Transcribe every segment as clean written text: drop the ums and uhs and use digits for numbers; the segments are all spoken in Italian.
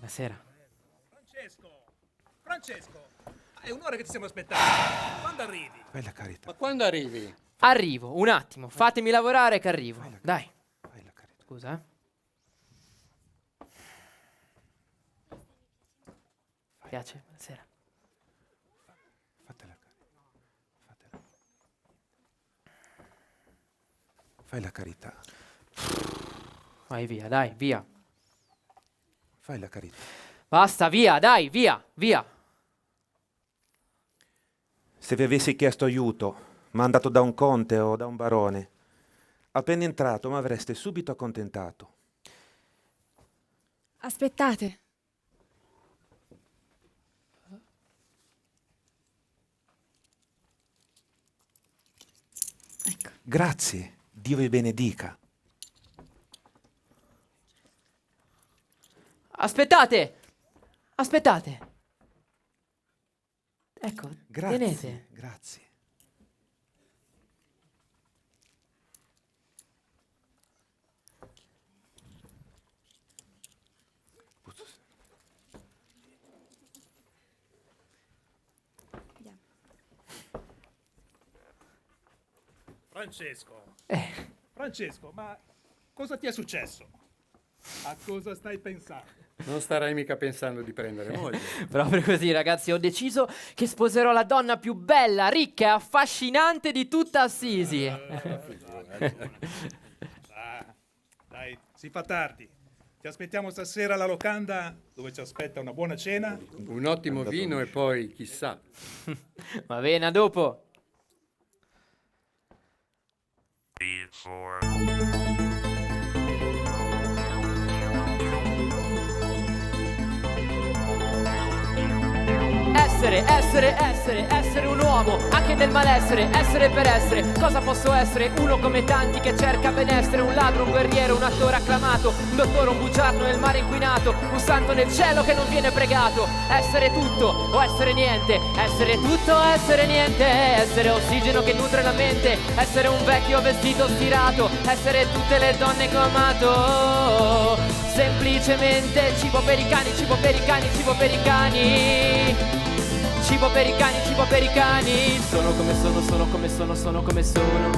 Buonasera. Francesco, è un'ora che ti stiamo aspettando. Quando arrivi? Fai la carità. Ma quando arrivi? Arrivo, un attimo. Fatemi lavorare che arrivo. Dai. Fai la carità. Scusa, eh. Piace? Buonasera. Fate la carità. Fai la carità. Vai via, dai, via. Fai la carità. Basta, via, dai, via, via. Se vi avessi chiesto aiuto, mandato da un conte o da un barone, appena entrato mi avreste subito accontentato. Aspettate. Ecco. Grazie, Dio vi benedica. Aspettate! Aspettate! Ecco, Grazie, tenete. grazie. Francesco, ma cosa ti è successo? A cosa stai pensando? Non starai mica pensando di prendere moglie. Proprio così, ragazzi, ho deciso che sposerò la donna più bella, ricca e affascinante di tutta Assisi. Dai, si fa tardi. Ti aspettiamo stasera alla locanda dove ci aspetta una buona cena. Un ottimo vino e poi, chissà. Va bene, a dopo. Essere un uomo, anche nel malessere, essere per essere. Cosa posso essere? Uno come tanti che cerca benessere. Un ladro, un guerriero, un attore acclamato, un dottore, un bugiardo nel mare inquinato, un santo nel cielo che non viene pregato. Essere tutto o essere niente, essere tutto o essere niente. Essere ossigeno che nutre la mente, essere un vecchio vestito stirato, essere tutte le donne che ho amato. Semplicemente cibo per i cani, cibo per i cani, cibo per i cani. Cibo per i cani, cibo per i cani. Sono come sono, sono come sono, sono come sono.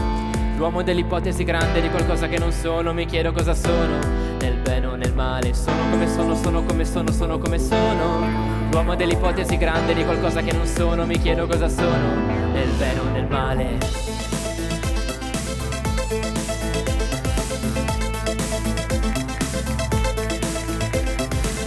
L'uomo dell'ipotesi grande di qualcosa che non sono. Mi chiedo cosa sono, nel bene o nel male. Sono come sono, sono come sono, sono come sono. L'uomo dell'ipotesi grande di qualcosa che non sono. Mi chiedo cosa sono, nel bene o nel male.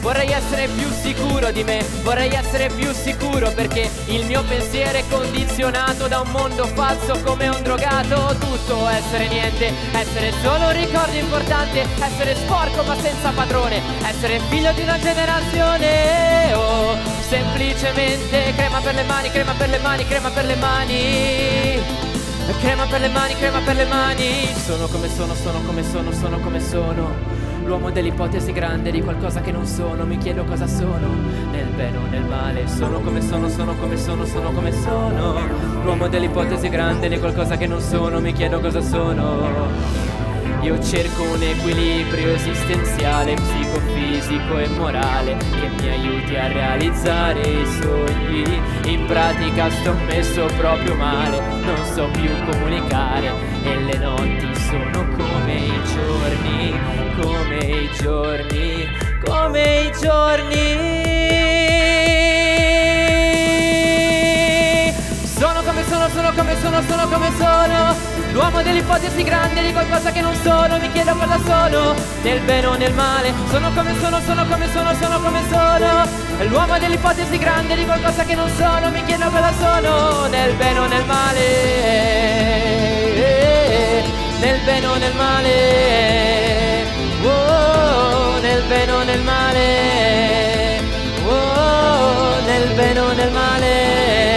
Vorrei essere più sicuro di me, vorrei essere più sicuro perché il mio pensiero è condizionato da un mondo falso come un drogato. Tutto essere niente, essere solo un ricordo importante, essere sporco ma senza padrone, essere figlio di una generazione. Oh, semplicemente crema per le mani, crema per le mani, crema per le mani. Crema per le mani, crema per le mani. Sono come sono, sono come sono, sono come sono. L'uomo dell'ipotesi grande di qualcosa che non sono. Mi chiedo cosa sono, nel bene o nel male. Sono come sono, sono come sono, sono come sono. L'uomo dell'ipotesi grande di qualcosa che non sono. Mi chiedo cosa sono. Io cerco un equilibrio esistenziale, psicofisico e morale che mi aiuti a realizzare i sogni. In pratica sto messo proprio male, non so più comunicare e le notti sono come i giorni, come i giorni, come i giorni. Sono come sono, sono come sono, sono come sono. L'uomo dell'ipotesi grande di qualcosa che non sono. Mi chiedo cosa sono, nel bene o nel male. Sono come sono, sono come sono, sono come sono. L'uomo dell'ipotesi grande di qualcosa che non sono. Mi chiedo cosa sono, nel bene o nel male. Nel bene o nel male. Oh, nel bene o nel male. Oh, nel bene o nel male.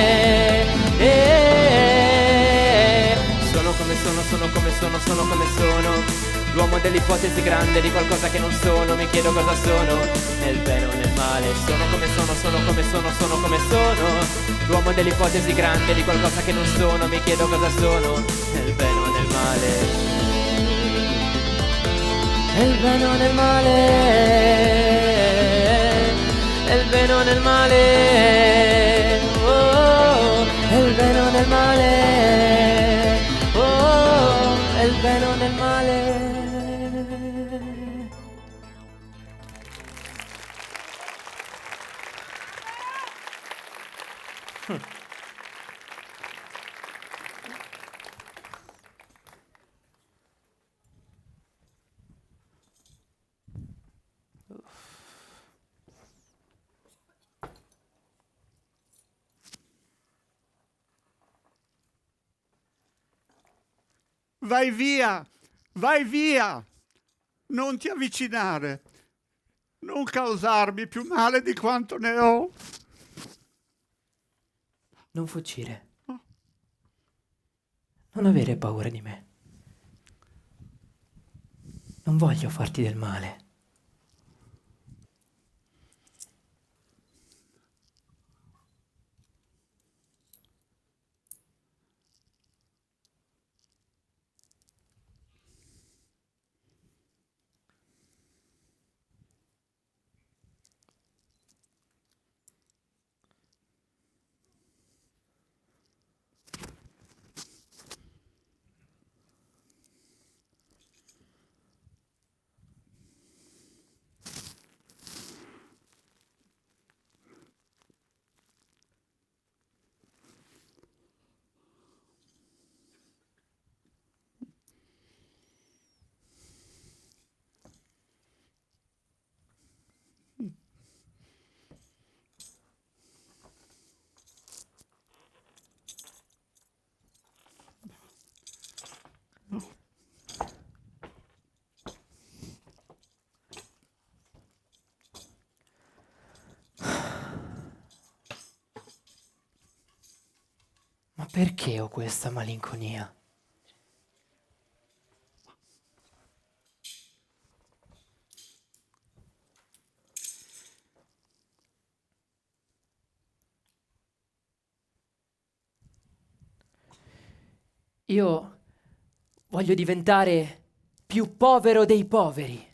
Sono come sono, sono come sono. L'uomo dell'ipotesi grande di qualcosa che non sono. Mi chiedo cosa sono, nel bene o nel male. Sono come sono, sono come sono, sono come sono. L'uomo dell'ipotesi grande di qualcosa che non sono. Mi chiedo cosa sono, nel bene o nel male. Nel bene o nel male. bene o nel male, oh, è il bene o nel male, oh, è il bene o nel male. Vai via, vai via, non ti avvicinare, non causarmi più male di quanto ne ho. Non fuggire. Non avere paura di me. Non voglio farti del male. Ma perché ho questa malinconia? Io voglio diventare più povero dei poveri.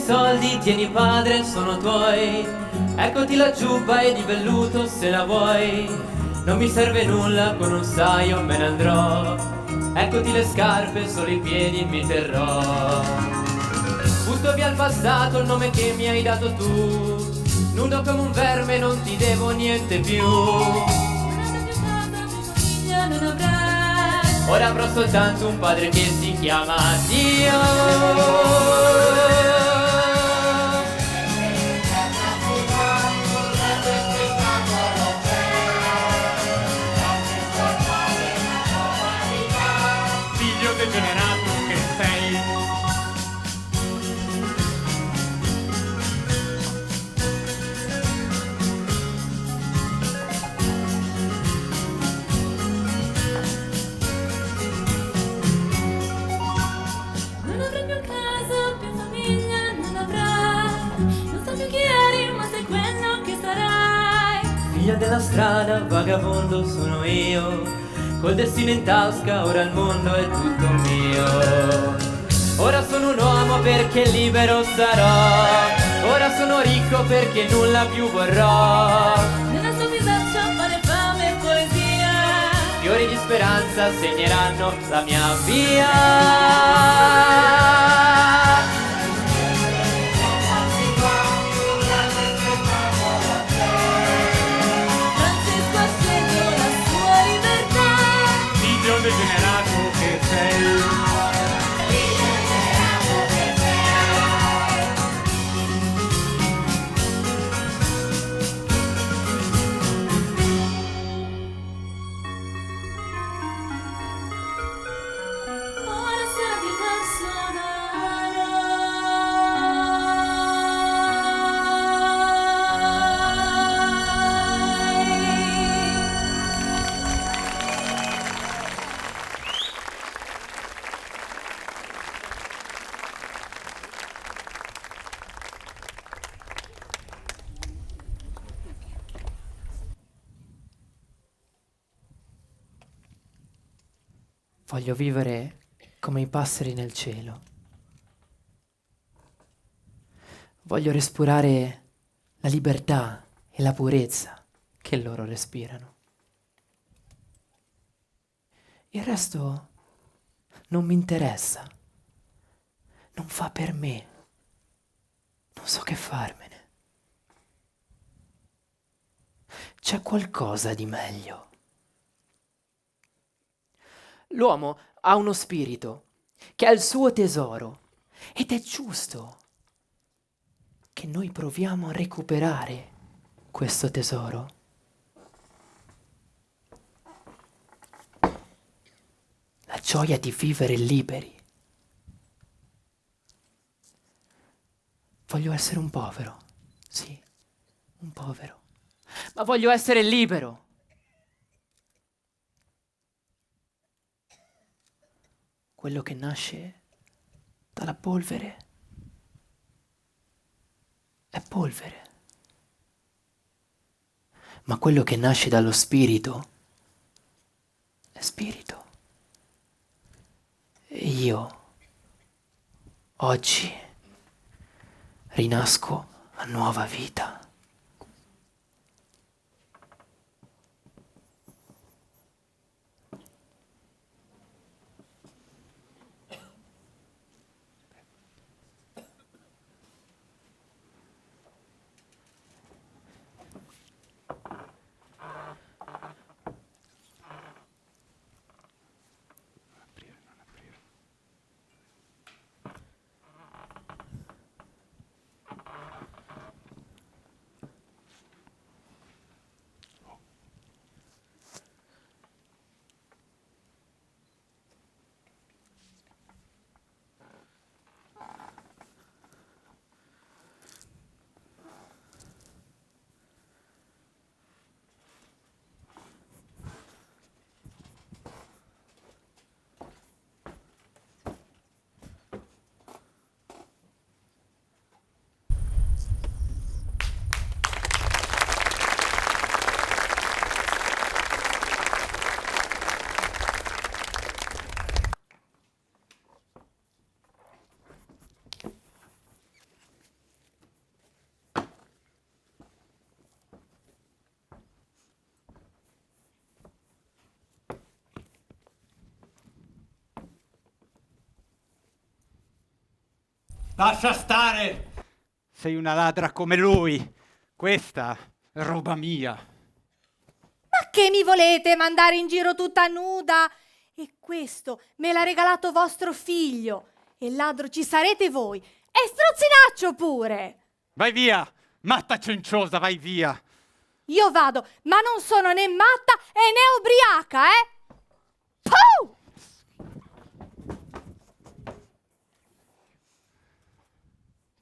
Soldi, tieni padre, sono tuoi. Eccoti la giubba e di velluto se la vuoi. Non mi serve nulla, con un saio me ne andrò. Eccoti le scarpe, solo i piedi mi terrò. Butto via il passato, il nome che mi hai dato tu. Nudo come un verme, non ti devo niente più. Ora avrò soltanto un padre che si chiama Dio. Degenerato che sei. Non avrai più casa, più famiglia, non avrai. Non so più chi eri, ma sei quello che sarai. Figlia della strada, vagabondo sono io. Col destino in tasca, ora il mondo è tutto mio. Ora sono un uomo perché libero sarò. Ora sono ricco perché nulla più vorrò. Nella sua visaccia pane, fame e poesia. Fiori di speranza segneranno la mia via. Francisco Ascenio Voglio vivere come i passeri nel cielo. Voglio respirare la libertà e la purezza che loro respirano. Il resto non mi interessa. Non fa per me. Non so che farmene. C'è qualcosa di meglio. L'uomo ha uno spirito che è il suo tesoro ed è giusto che noi proviamo a recuperare questo tesoro. La gioia di vivere liberi. Voglio essere un povero, sì, un povero, ma voglio essere libero. Quello che nasce dalla polvere è polvere, ma quello che nasce dallo spirito è spirito. E io, oggi, rinasco a nuova vita. Lascia stare! Sei una ladra come lui. Questa è roba mia. Ma che mi volete mandare in giro tutta nuda? E questo me l'ha regalato vostro figlio. E il ladro ci sarete voi. E strozzinaccio pure! Vai via! Matta cenciosa, vai via! Io vado, ma non sono né matta e né ubriaca, eh? Puh!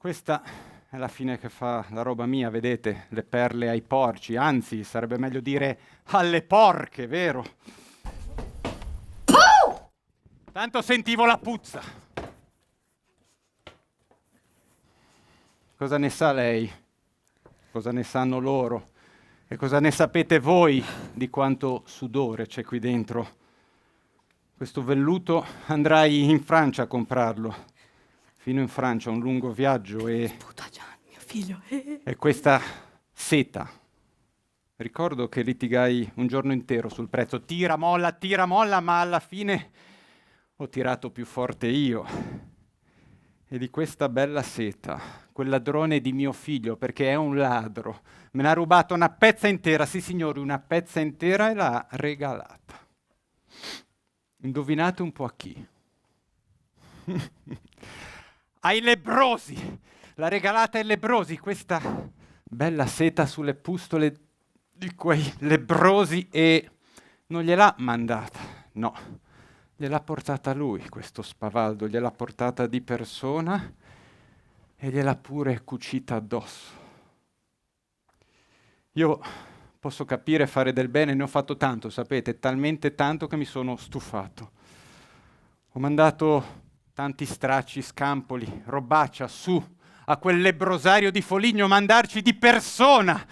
Questa è la fine che fa la roba mia, vedete? Le perle ai porci, anzi, sarebbe meglio dire alle porche, vero? Puh! Tanto sentivo la puzza. Cosa ne sa lei? Cosa ne sanno loro? E cosa ne sapete voi di quanto sudore c'è qui dentro? Questo velluto andrai in Francia a comprarlo. Fino in Francia, un lungo viaggio e... Puta già, mio figlio. E questa seta. Ricordo che litigai un giorno intero sul prezzo. Tira, molla, ma alla fine ho tirato più forte io. E di questa bella seta, quel ladrone di mio figlio, perché è un ladro, me n'ha rubato una pezza intera, sì signori, una pezza intera e l'ha regalata. Indovinate un po' a chi? Ai lebbrosi! L'ha regalata ai lebbrosi, questa bella seta sulle pustole di quei lebbrosi, e non gliel'ha mandata, no, gliel'ha portata lui, questo spavaldo, gliel'ha portata di persona e gliel'ha pure cucita addosso. Io posso capire fare del bene, ne ho fatto tanto, sapete, talmente tanto che mi sono stufato. Ho mandato tanti stracci, scampoli, robaccia su a quel lebbrosario di Foligno, mandarci di persona.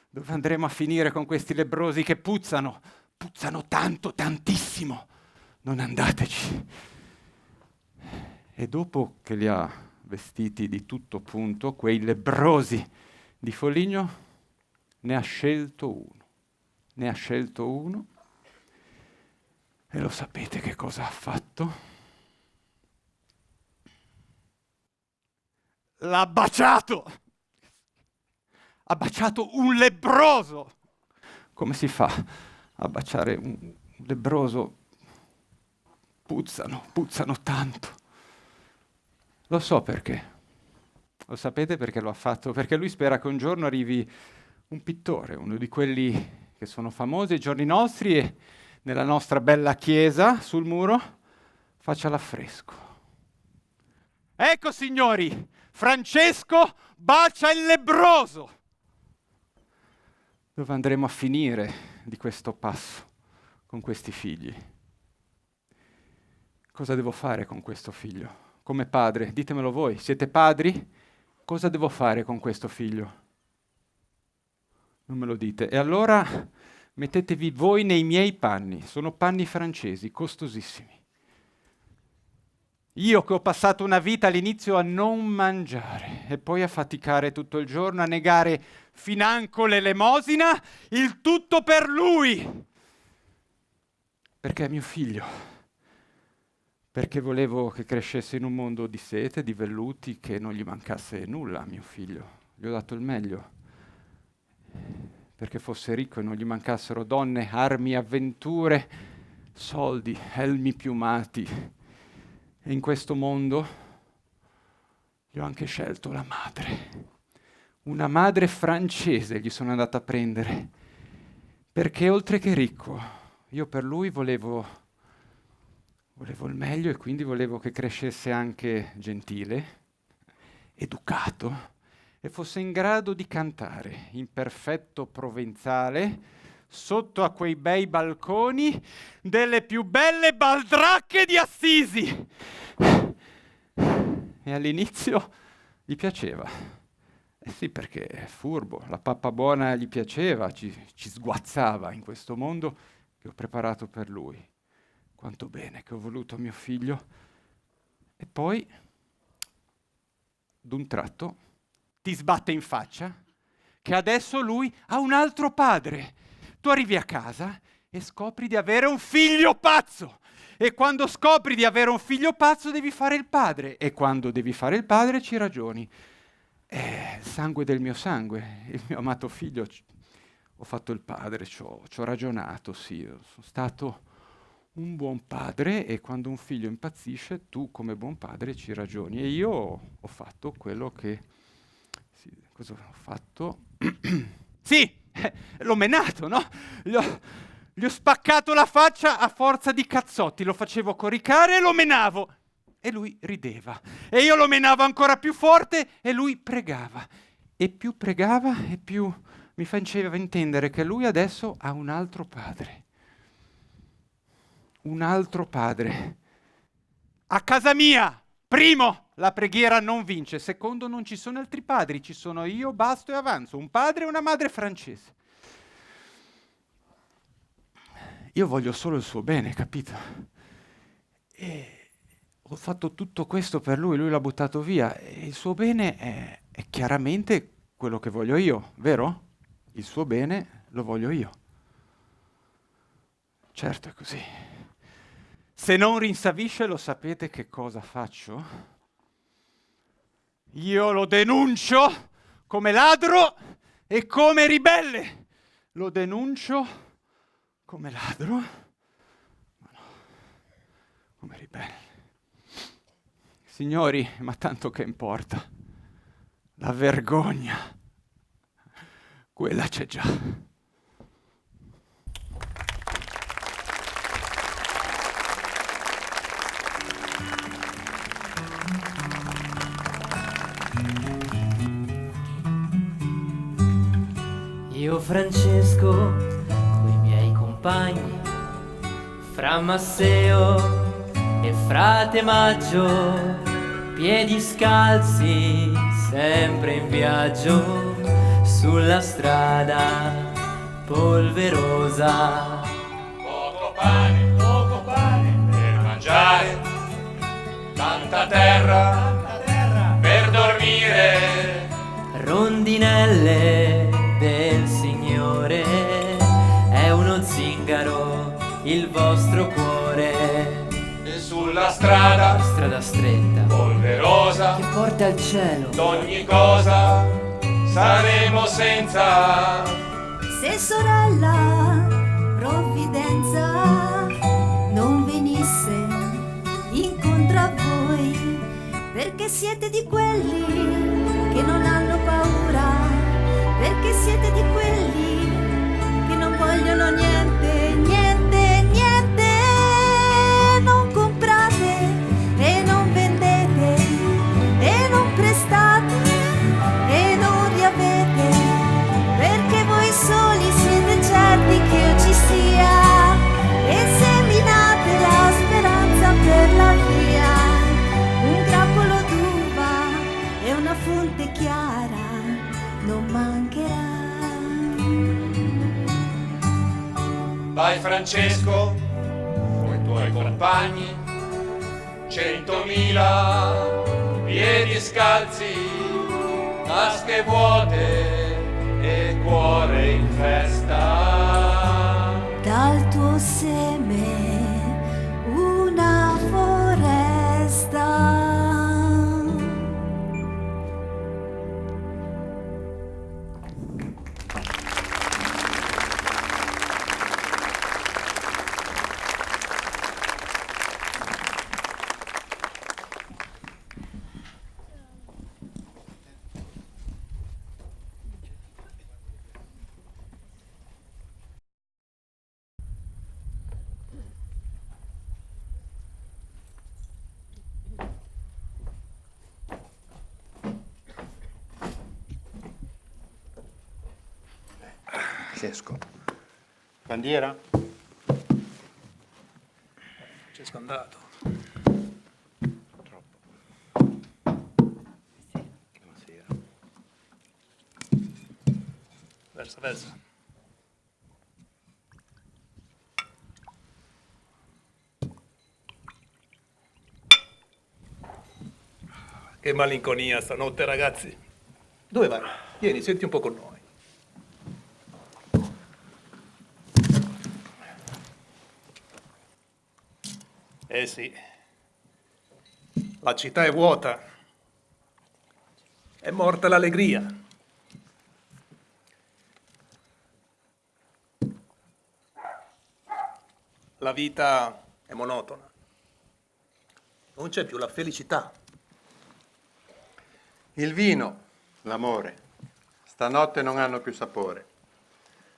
Dove andremo a finire con questi lebbrosi che puzzano? Puzzano tanto, tantissimo. non andateci. E dopo che li ha vestiti di tutto punto, quei lebbrosi di Foligno, ne ha scelto uno. E lo sapete che cosa ha fatto? L'ha baciato! Ha baciato un lebbroso! Come si fa a baciare un lebbroso? Puzzano tanto. Lo so perché. Lo sapete perché lo ha fatto? Perché lui spera che un giorno arrivi un pittore, uno di quelli che sono famosi ai giorni nostri e nella nostra bella chiesa sul muro faccia l'affresco. Ecco, signori, Francesco bacia il lebbroso. Dove andremo a finire di questo passo con questi figli? Cosa devo fare con questo figlio? Come padre, ditemelo voi, siete padri? Cosa devo fare con questo figlio? Non me lo dite. E allora mettetevi voi nei miei panni. Sono panni francesi, costosissimi. Io che ho passato una vita all'inizio a non mangiare e poi a faticare tutto il giorno, a negare financo l'elemosina, il tutto per lui. Perché è mio figlio. Perché volevo che crescesse in un mondo di sete, di velluti, che non gli mancasse nulla a mio figlio. Gli ho dato il meglio. Perché fosse ricco e non gli mancassero donne, armi, avventure, soldi, elmi piumati. E in questo mondo gli ho anche scelto la madre. Una madre francese gli sono andata a prendere. Perché oltre che ricco, io per lui volevo il meglio e quindi volevo che crescesse anche gentile, educato e fosse in grado di cantare in perfetto provenzale sotto a quei bei balconi delle più belle baldracche di Assisi. E all'inizio gli piaceva. Sì, perché è furbo, la pappa buona gli piaceva, ci sguazzava in questo mondo che ho preparato per lui. Quanto bene che ho voluto mio figlio. E poi, d'un tratto, ti sbatte in faccia che adesso lui ha un altro padre. Tu arrivi a casa e scopri di avere un figlio pazzo. E quando scopri di avere un figlio pazzo devi fare il padre. E quando devi fare il padre ci ragioni. È il sangue del mio sangue, il mio amato figlio. Ho fatto il padre, ci ho ragionato, sì. Sono stato un buon padre e quando un figlio impazzisce tu come buon padre ci ragioni. E io ho fatto quello che... Sì, cosa ho fatto? Sì, l'ho menato, no? Gli ho spaccato la faccia a forza di cazzotti, lo facevo coricare e lo menavo. E lui rideva. E io lo menavo ancora più forte e lui pregava. E più pregava e più mi faceva intendere che lui adesso ha un altro padre. Un altro padre. A casa mia, primo, la preghiera non vince. Secondo, non ci sono altri padri, ci sono io, basto e avanzo. Un padre e una madre francese. Io voglio solo il suo bene, capito? E ho fatto tutto questo per lui l'ha buttato via. E il suo bene è chiaramente quello che voglio io, vero? Il suo bene lo voglio io. Certo è così. Se non rinsavisce, lo sapete che cosa faccio? Io lo denuncio come ladro e come ribelle. Lo denuncio come ladro, ma no, come ribelle. Signori, ma tanto che importa? La vergogna, quella c'è già. Io Francesco, coi miei compagni, fra Masseo e frate Maggio, piedi scalzi, sempre in viaggio, sulla strada polverosa. Poco pane, stelle del Signore, è uno zingaro il vostro cuore. E sulla strada Strada stretta polverosa che porta al cielo. d'ogni cosa saremo senza. Se sorella provvidenza non venisse incontro a voi, perché siete di quelli che non hanno paura, perché siete di quelli che non vogliono niente, niente, niente. Non comprate e non vendete e non prestate e non riavete, perché voi soli siete certi che io ci sia, e seminate la speranza per la via. Un grappolo d'uva e una fonte chiara non mancherà. Vai Francesco, coi tuoi compagni, 100.000 piedi scalzi, tasche vuote e cuore in festa. Dal tuo seme una foresta. Francesco. Bandiera? C'è scandato. Troppo. Buonasera. Versa, versa. Che malinconia stanotte, ragazzi. Dove vai? Vieni, senti un po' con noi. Eh sì, la città è vuota, è morta l'allegria. La vita è monotona, non c'è più la felicità. Il vino, l'amore, stanotte non hanno più sapore.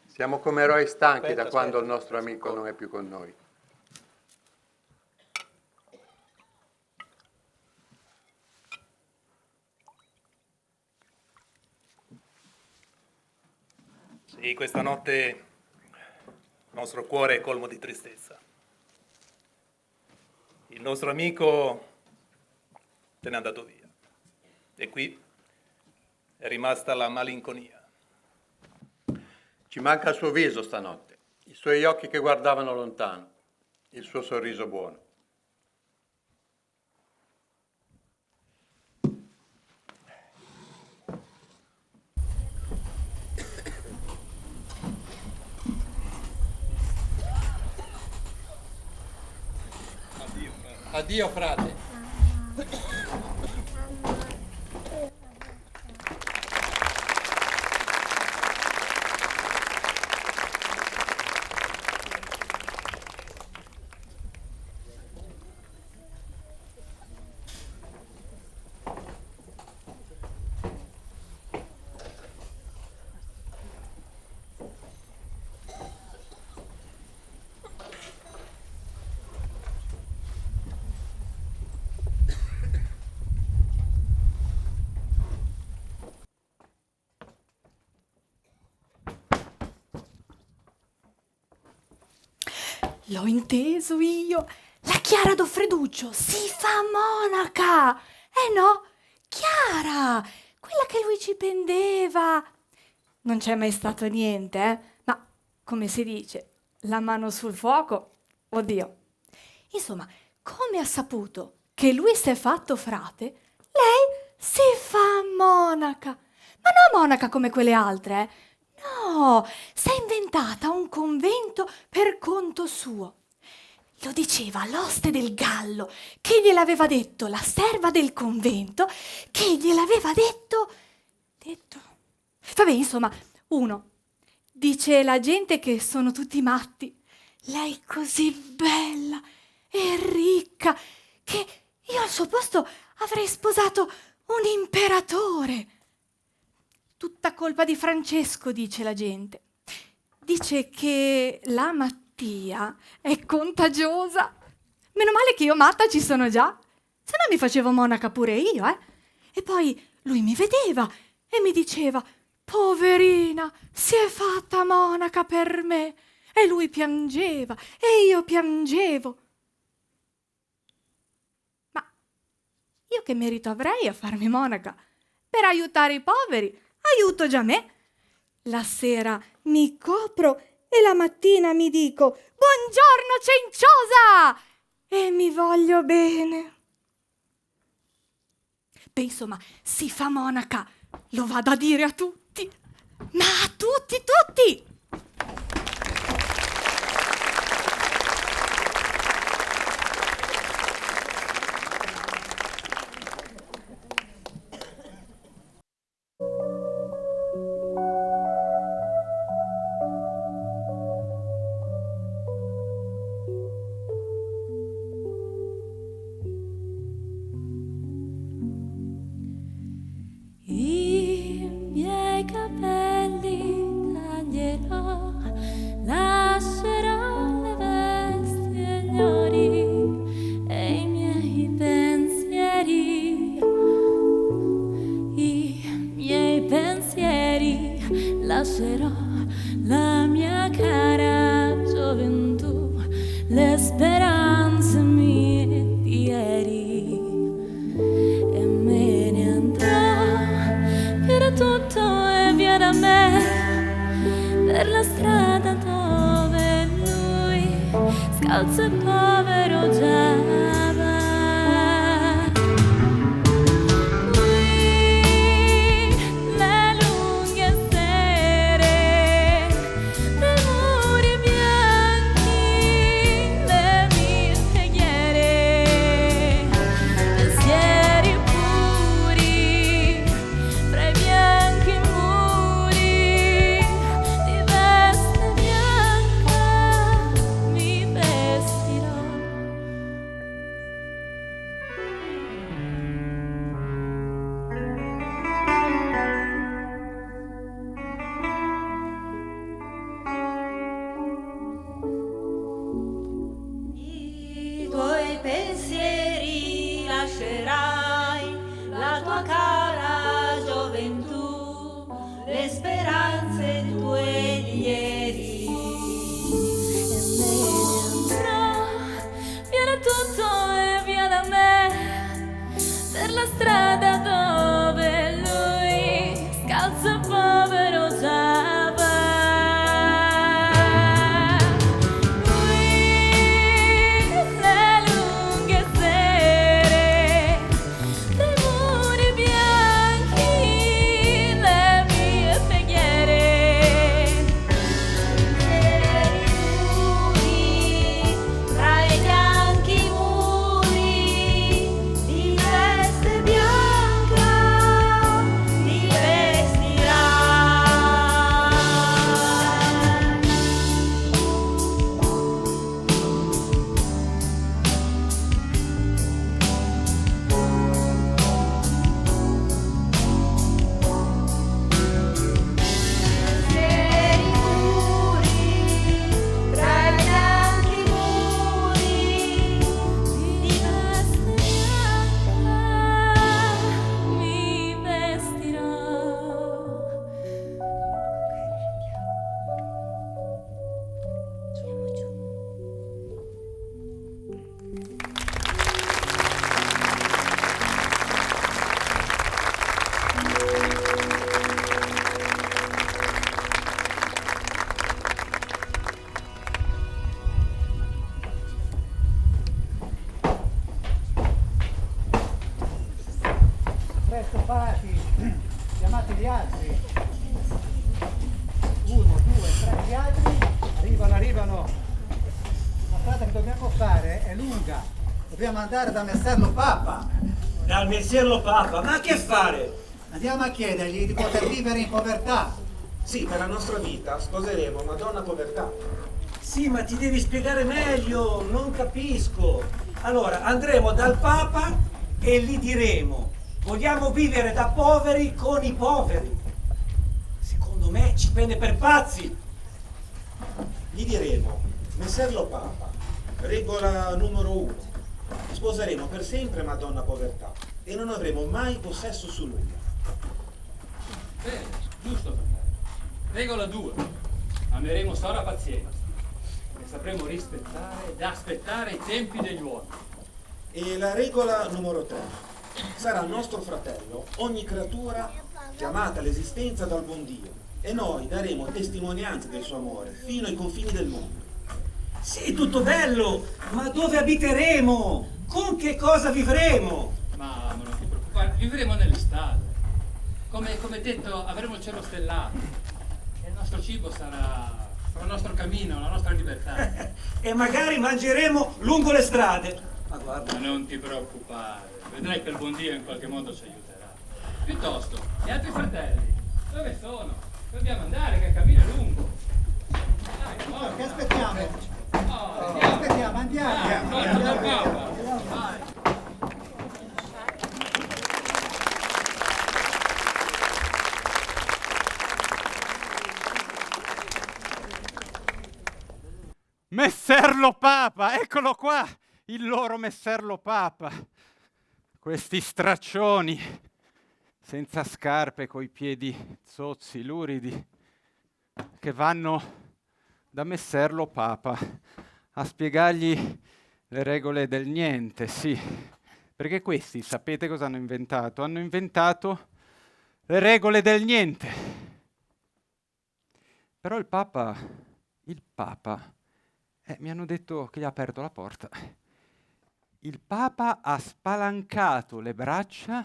Siamo come eroi stanchi da quando il nostro amico non è più con noi. Sì, questa notte il nostro cuore è colmo di tristezza. Il nostro amico se n'è andato via e qui è rimasta la malinconia. Ci manca il suo viso stanotte, i suoi occhi che guardavano lontano, il suo sorriso buono. Addio, frate. L'ho inteso io. La Chiara Doffreduccio si fa monaca. No, Chiara, quella che lui ci pendeva. Non c'è mai stato niente, ma come si dice, la mano sul fuoco, oddio. Insomma, come ha saputo che lui si è fatto frate, lei si fa monaca. Ma no, monaca come quelle altre, eh? No, s'è inventata un convento per conto suo. Lo diceva l'oste del Gallo, che gliel'aveva detto la serva del convento, che gliel'aveva detto... Vabbè, insomma, uno dice la gente che sono tutti matti. Lei così bella e ricca che io al suo posto avrei sposato un imperatore. Tutta colpa di Francesco, dice la gente. Dice che la Mattia è contagiosa. Meno male che io matta ci sono già, se no mi facevo monaca pure io, eh? E poi lui mi vedeva e mi diceva: poverina, si è fatta monaca per me. E lui piangeva e io piangevo. Ma io che merito avrei a farmi monaca? Per aiutare i poveri, aiuto già me. La sera mi copro e la mattina mi dico: buongiorno cenciosa! E mi voglio bene. Beh, insomma, si fa monaca, lo vado a dire a tutti. Ma a tutti, tutti! I miei capelli taglierò, lascerò le vesti e gli ori e i miei pensieri, lascerò la mia cara gioventù, le speranze mie di ieri, e me ne andrò via da tutto e via da me, per la strada dove lui scalzo e povero già va. Qui le lunghe sere dei muri bianchi, le mie preghiere, pensieri puri fra i bianchi muri, di veste bianca mi vestirò. I tuoi pensieri lascerai, la tua cara gioventù, le speranze tue di ieri. E me ne andrò via da tutto e via da me, per la strada dove lui scalzo e povero già va. Qui le lunghe sere dei muri bianchi, le mie preghiere, Pensieri puri tra i bianchi muri, di veste bianca dobbiamo fare è lunga. Dobbiamo andare da Messer Lo Papa. Dal Messer Lo Papa? Ma che fare? Andiamo a chiedergli di poter vivere in povertà. Sì, per la nostra vita sposeremo Madonna Povertà. Sì, ma ti devi spiegare meglio, non capisco. Allora, andremo dal Papa e gli diremo: vogliamo vivere da poveri con i poveri. Secondo me ci prende per pazzi. Gli diremo: Messer Lo Papa, regola numero 1. Sposeremo per sempre Madonna Povertà e non avremo mai possesso su lui. Bene, giusto per me. Regola 2. Ameremo Sora pazienza e sapremo rispettare ed aspettare i tempi degli uomini. E la regola numero 3. Sarà nostro fratello ogni creatura chiamata all'esistenza dal buon Dio e noi daremo testimonianza del suo amore fino ai confini del mondo. Sì, tutto bello, ma dove abiteremo? Con che cosa vivremo? Ma non ti preoccupare, vivremo nelle stalle. Come detto, avremo il cielo stellato e il nostro cibo sarà il nostro cammino, la nostra libertà. E magari mangeremo lungo le strade. Ma guarda. Ma non ti preoccupare, vedrai che il buon Dio in qualche modo ci aiuterà. Piuttosto, gli altri fratelli, dove sono? Dobbiamo andare, che il cammino è lungo. Dai, Oh, che aspettiamo? Oh, Che aspettiamo? Andiamo. Forza dal Papa. Vai. Messer Lo Papa, eccolo qua, il loro Messer Lo Papa. Questi straccioni, senza scarpe, coi piedi zozzi, luridi, che vanno da Messer Lo Papa a spiegargli le regole del niente, sì. Perché questi, sapete cosa hanno inventato? Hanno inventato le regole del niente. Però il Papa, mi hanno detto che gli ha aperto la porta. Il Papa ha spalancato le braccia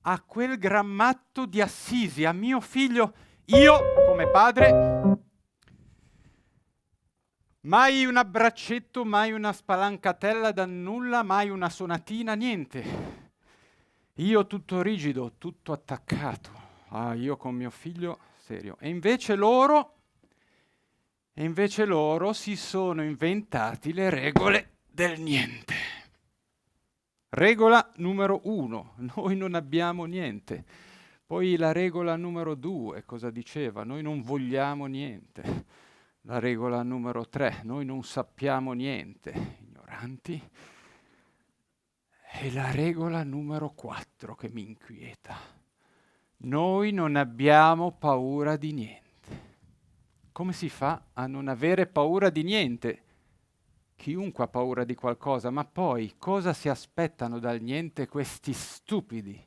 a quel grammatto di Assisi, a mio figlio. Io, come padre, mai un abbraccetto, mai una spalancatella da nulla, mai una sonatina, niente. Io tutto rigido, tutto attaccato. Ah, io con mio figlio, serio. E invece loro si sono inventati le regole del niente. Regola numero 1, noi non abbiamo niente. Poi la regola numero 2, cosa diceva? Noi non vogliamo niente. La regola numero 3, noi non sappiamo niente, ignoranti. E la regola numero 4 che mi inquieta. Noi non abbiamo paura di niente. Come si fa a non avere paura di niente? Chiunque ha paura di qualcosa, ma poi cosa si aspettano dal niente questi stupidi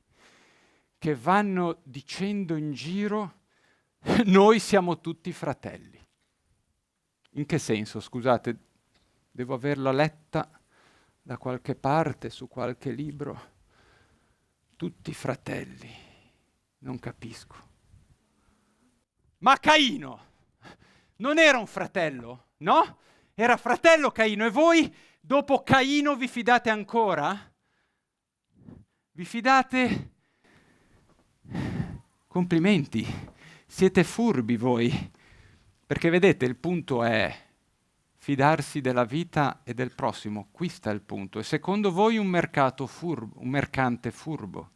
che vanno dicendo in giro noi siamo tutti fratelli? In che senso? Scusate, devo averla letta da qualche parte, su qualche libro. Tutti fratelli, non capisco. Ma Caino non era un fratello, no? Era fratello Caino, e voi dopo Caino vi fidate ancora? Vi fidate? Complimenti, siete furbi voi, perché vedete il punto è fidarsi della vita e del prossimo, qui sta il punto. E secondo voi un mercante furbo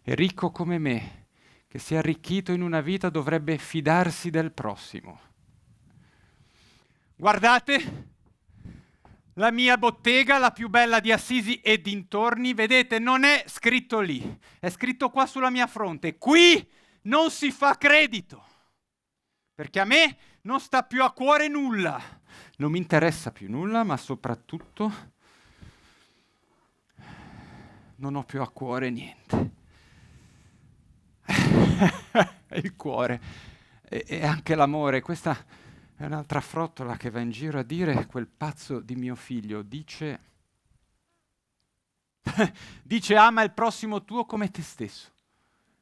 e ricco come me, che si è arricchito in una vita, dovrebbe fidarsi del prossimo. Guardate, la mia bottega, la più bella di Assisi e dintorni, vedete, non è scritto lì, è scritto qua sulla mia fronte. Qui non si fa credito, perché a me non sta più a cuore nulla. Non mi interessa più nulla, ma soprattutto non ho più a cuore niente. Il cuore e anche l'amore, questa è un'altra frottola che va in giro a dire quel pazzo di mio figlio. Dice ama il prossimo tuo come te stesso.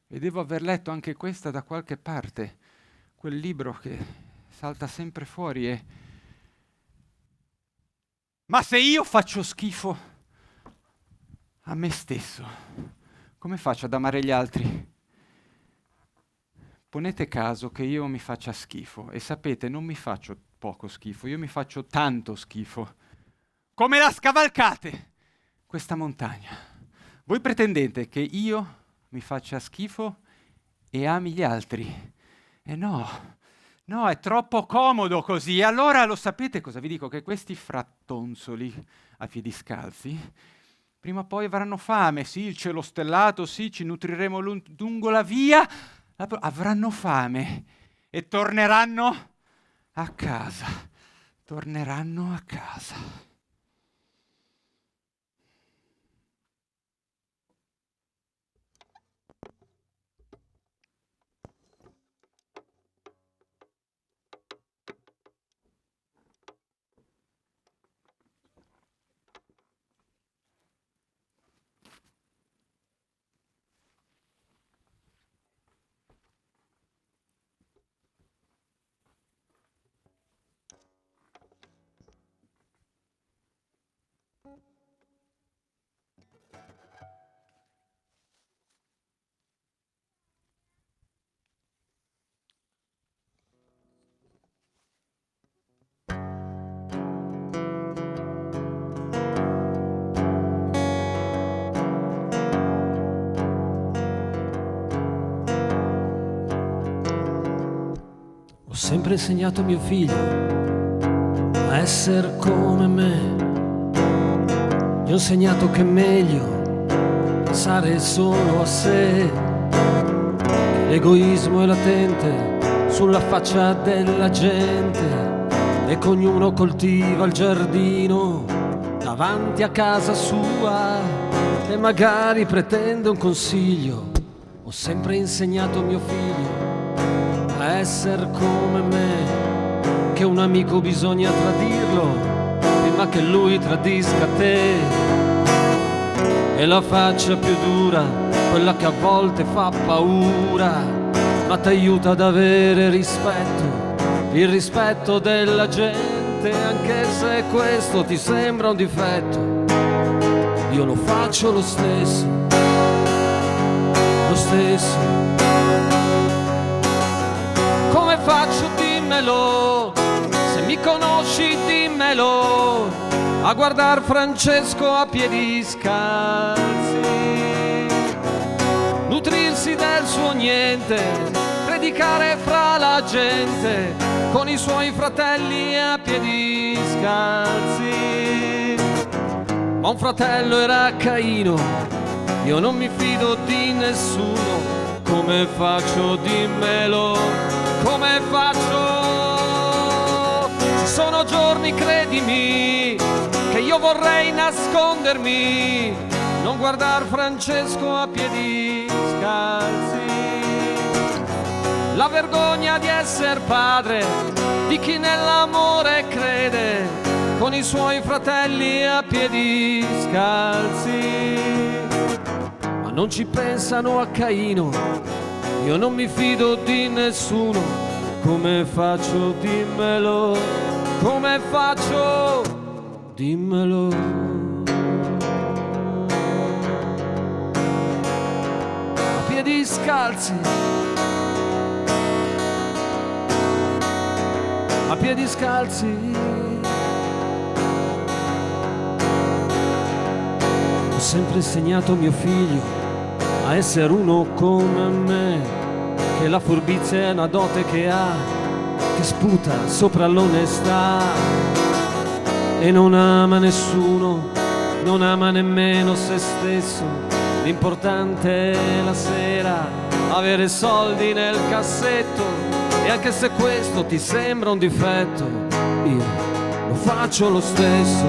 E devo aver letto anche questa da qualche parte, quel libro che salta sempre fuori. E Ma se io faccio schifo a me stesso, come faccio ad amare gli altri? Ponete caso che io mi faccia schifo, e sapete, non mi faccio poco schifo, io mi faccio tanto schifo. Come la scavalcate questa montagna? Voi pretendete che io mi faccia schifo e ami gli altri? E no, è troppo comodo così. Allora lo sapete cosa vi dico? Che questi frattonzoli a piedi scalzi prima o poi avranno fame. Sì, il cielo stellato, sì, ci nutriremo lungo la via. Avranno fame e torneranno a casa. Torneranno a casa. Ho sempre insegnato a mio figlio a essere come me. Gli ho insegnato che è meglio pensare solo a sé, che l'egoismo è latente sulla faccia della gente e che ognuno coltiva il giardino davanti a casa sua e magari pretende un consiglio. Ho sempre insegnato a mio figlio a essere come me, che un amico bisogna tradirlo prima che lui tradisca te. E la faccia più dura, quella che a volte fa paura, ma ti aiuta ad avere rispetto, il rispetto della gente, anche se questo ti sembra un difetto. Io lo faccio lo stesso, lo stesso. Come faccio, dimmelo, se mi conosci dimmelo, a guardar Francesco a piedi scalzi, nutrirsi del suo niente, predicare fra la gente, con i suoi fratelli a piedi scalzi. Ma un fratello era Caino, io non mi fido di nessuno. Come faccio, dimmelo, come faccio? Ci sono giorni, credimi, che io vorrei nascondermi, non guardar Francesco a piedi scalzi. La vergogna di essere padre, di chi nell'amore crede, con i suoi fratelli a piedi scalzi. Ma non ci pensano a Caino, io non mi fido di nessuno. Come faccio, dimmelo, come faccio, dimmelo. A piedi scalzi, a piedi scalzi. Ho sempre insegnato a mio figlio a essere uno come me, che la furbizia è una dote che ha, che sputa sopra l'onestà e non ama nessuno, non ama nemmeno se stesso. L'importante è la sera avere soldi nel cassetto, e anche se questo ti sembra un difetto, io lo faccio lo stesso,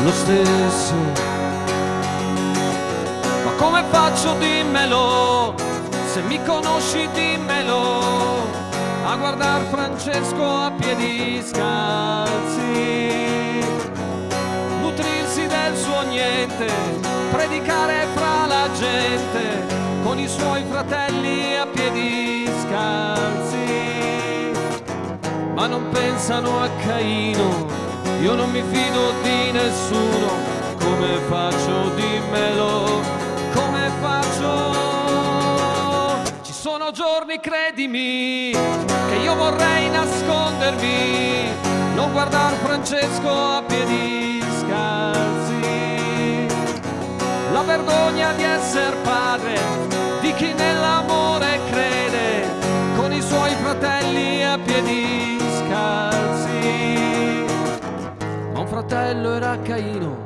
lo stesso. Come faccio, dimmelo, se mi conosci dimmelo, a guardar Francesco a piedi scalzi, nutrirsi del suo niente, predicare fra la gente, con i suoi fratelli a piedi scalzi. Ma non pensano a Caino, Io non mi fido di nessuno, come faccio, dimmelo, come faccio? Ci sono giorni, credimi, che io vorrei nascondermi, non guardar Francesco a piedi scalzi. La vergogna di essere padre, di chi nell'amore crede, con i suoi fratelli a piedi scalzi. Ma un fratello era Caino,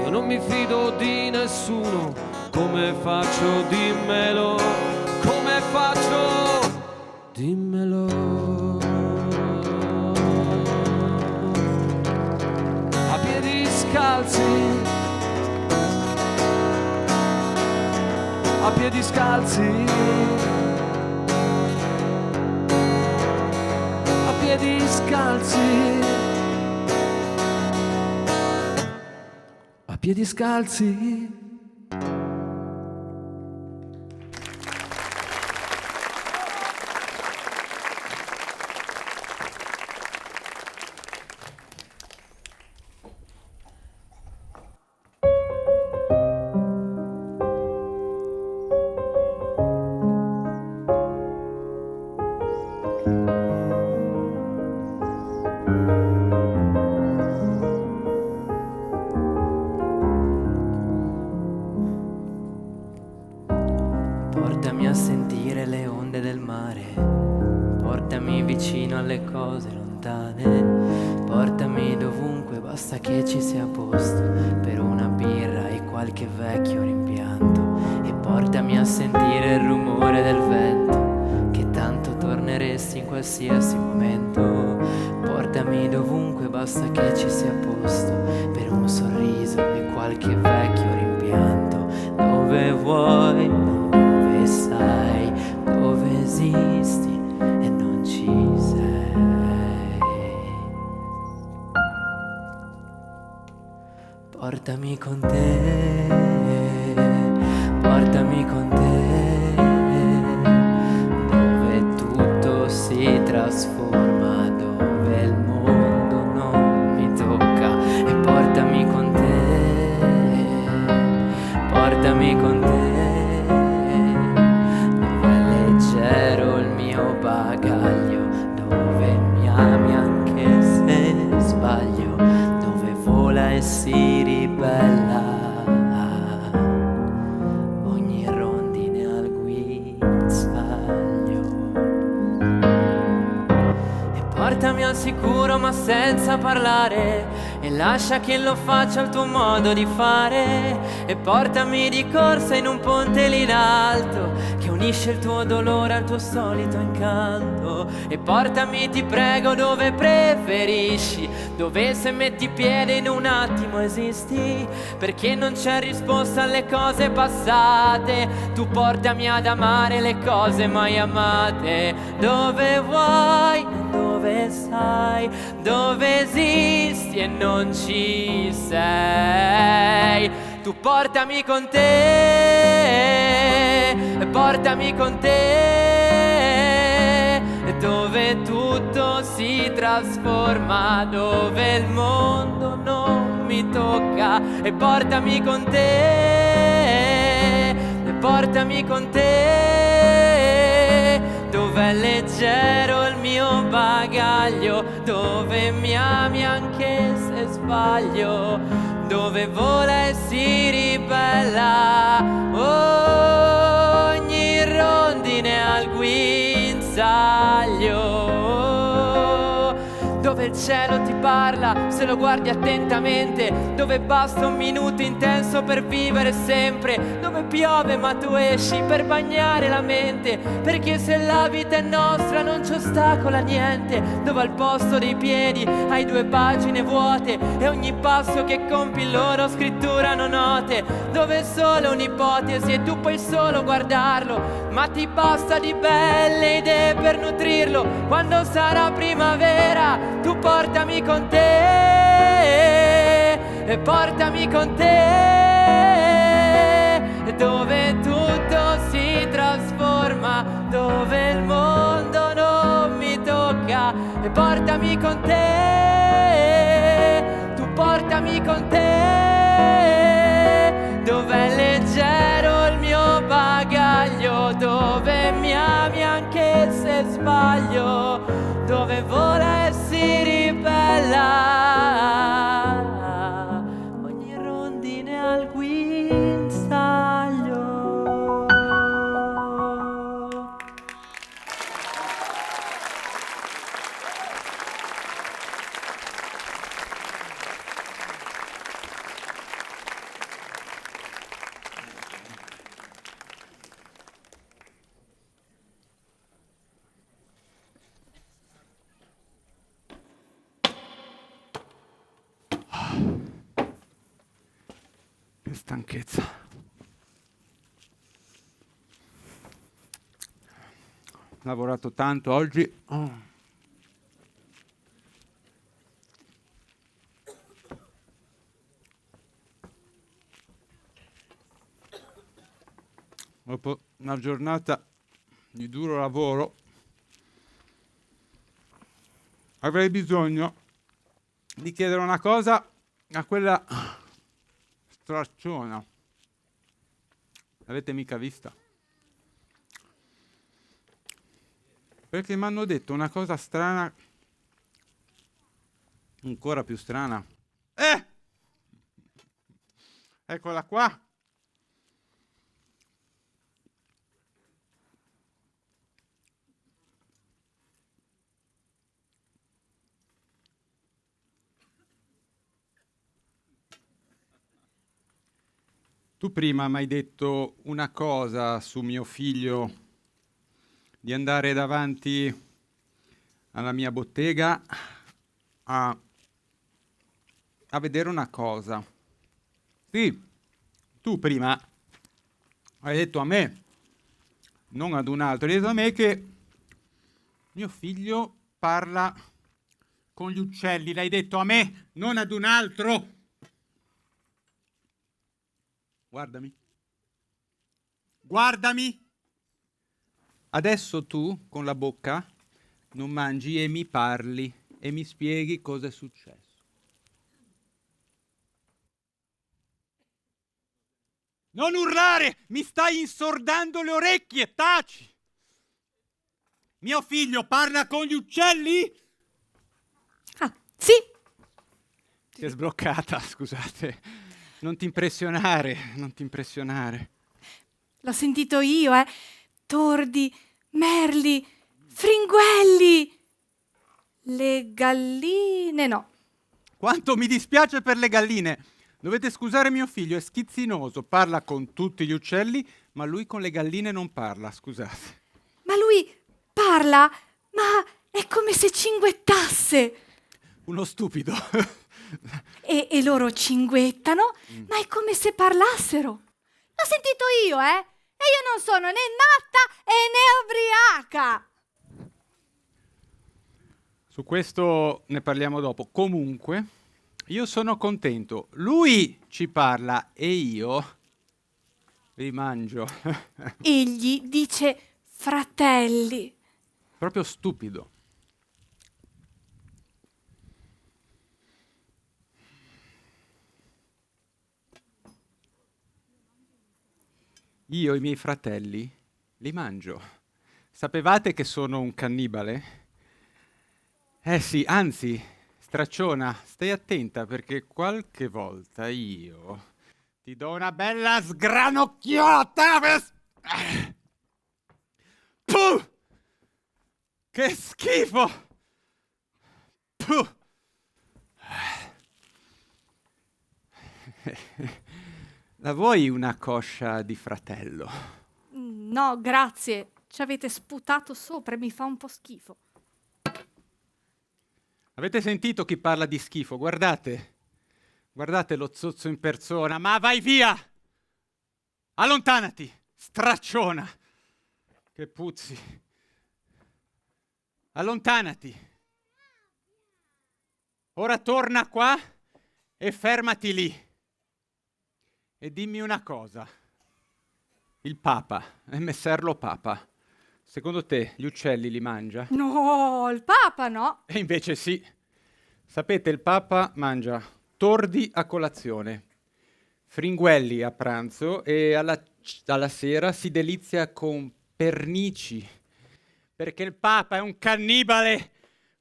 io non mi fido di nessuno, come faccio, dimmelo, come faccio, dimmelo. A piedi scalzi, a piedi scalzi, a piedi scalzi, a piedi scalzi. Portami a sentire le onde del mare, portami vicino alle cose lontane, portami dovunque, basta che ci sia posto per una birra e qualche vecchio rimpianto, e portami a sentire il rumore del vento, che tanto torneresti in qualsiasi momento. Portami dovunque, basta che ci sia posto per un sorriso e qualche vecchio rimpianto. Dove vuoi, dove sai, dove esisti e non ci sei. Portami con te, portami con te, dove tutto si trasforma, dove il mondo non mi tocca. E portami con te, portami con te, leggero il mio bagaglio, dove mi ami anche se sbaglio, dove vola e si ribella ogni rondine al guinzaglio. E portami al sicuro ma senza parlare, e lascia che lo faccia al tuo modo di fare. E portami di corsa in un ponte lì in alto, che unisce il tuo dolore al tuo solito incanto. E portami, ti prego, dove preferisci, dove se metti piede in un attimo esisti, perché non c'è risposta alle cose passate. Tu portami ad amare le cose mai amate. Dove vuoi, dove sai, dove esisti e non ci sei. Tu portami con te, portami con te, dove tutto si trasforma, dove il mondo non mi tocca. E portami con te, portami con te, dove è leggero il mio bagaglio, dove mi ami anche se sbaglio, dove vola e si ribella ogni rondine al guinzaglio, dove il cielo ti parla se lo guardi attentamente, dove basta un minuto intenso per vivere sempre, dove piove ma tu esci per bagnare la mente, perché se la vita è nostra non ci ostacola niente, dove al posto dei piedi hai 2 pagine vuote e ogni passo che compi loro scritturano note, dove è solo un'ipotesi e tu puoi solo guardarlo, ma ti basta di belle idee per nutrirlo. Quando sarà primavera tu portami con te, e portami con te, dove tutto si trasforma, dove il mondo non mi tocca. E portami con te, portami con te, dov'è leggero il mio bagaglio, dove mi ami anche se sbaglio, dove vola e si ribella ogni rondine al guinzaglio. Che stanchezza. Ho lavorato tanto oggi. Dopo una giornata di duro lavoro avrei bisogno di chiedere una cosa a quella stracciona. L'avete mica vista? Perché mi hanno detto una cosa strana, ancora più strana. Eccola qua. Tu prima mi hai detto una cosa su mio figlio, di andare davanti alla mia bottega a vedere una cosa. Sì, tu prima hai detto a me, non ad un altro, hai detto a me che mio figlio parla con gli uccelli, l'hai detto a me, non ad un altro. Guardami. Guardami. Adesso tu, con la bocca, non mangi e mi parli e mi spieghi cosa è successo. Non urlare! Mi stai insordando le orecchie! Taci! Mio figlio parla con gli uccelli? Ah, sì. Si è sbloccata, scusate. Non ti impressionare, non ti impressionare. L'ho sentito io, tordi, merli, fringuelli. Le galline no. Quanto mi dispiace per le galline. Dovete scusare mio figlio, è schizzinoso, parla con tutti gli uccelli, ma lui con le galline non parla, scusate. Ma lui parla, ma è come se cinguettasse. Uno stupido. E loro cinguettano, ma è come se parlassero. L'ho sentito io, E io non sono né matta e né ubriaca. Su questo ne parliamo dopo. Comunque, io sono contento. Lui ci parla e io li mangio. Egli dice fratelli. Proprio stupido. Io i miei fratelli li mangio. Sapevate che sono un cannibale? Sì, anzi, stracciona, stai attenta perché qualche volta io ti do una bella sgranocchiata. Puh! Che schifo! Puh! La vuoi una coscia di fratello? No, grazie. Ci avete sputato sopra e mi fa un po' schifo. Avete sentito chi parla di schifo? Guardate. Guardate lo zozzo in persona. Ma vai via! Allontanati! Stracciona! Che puzzi! Allontanati! Ora torna qua e fermati lì. E dimmi una cosa. Il Papa, messer lo Papa, secondo te gli uccelli li mangia? No, il Papa no. E invece sì. Sapete, il Papa mangia tordi a colazione, fringuelli a pranzo e alla sera si delizia con pernici, perché il Papa è un cannibale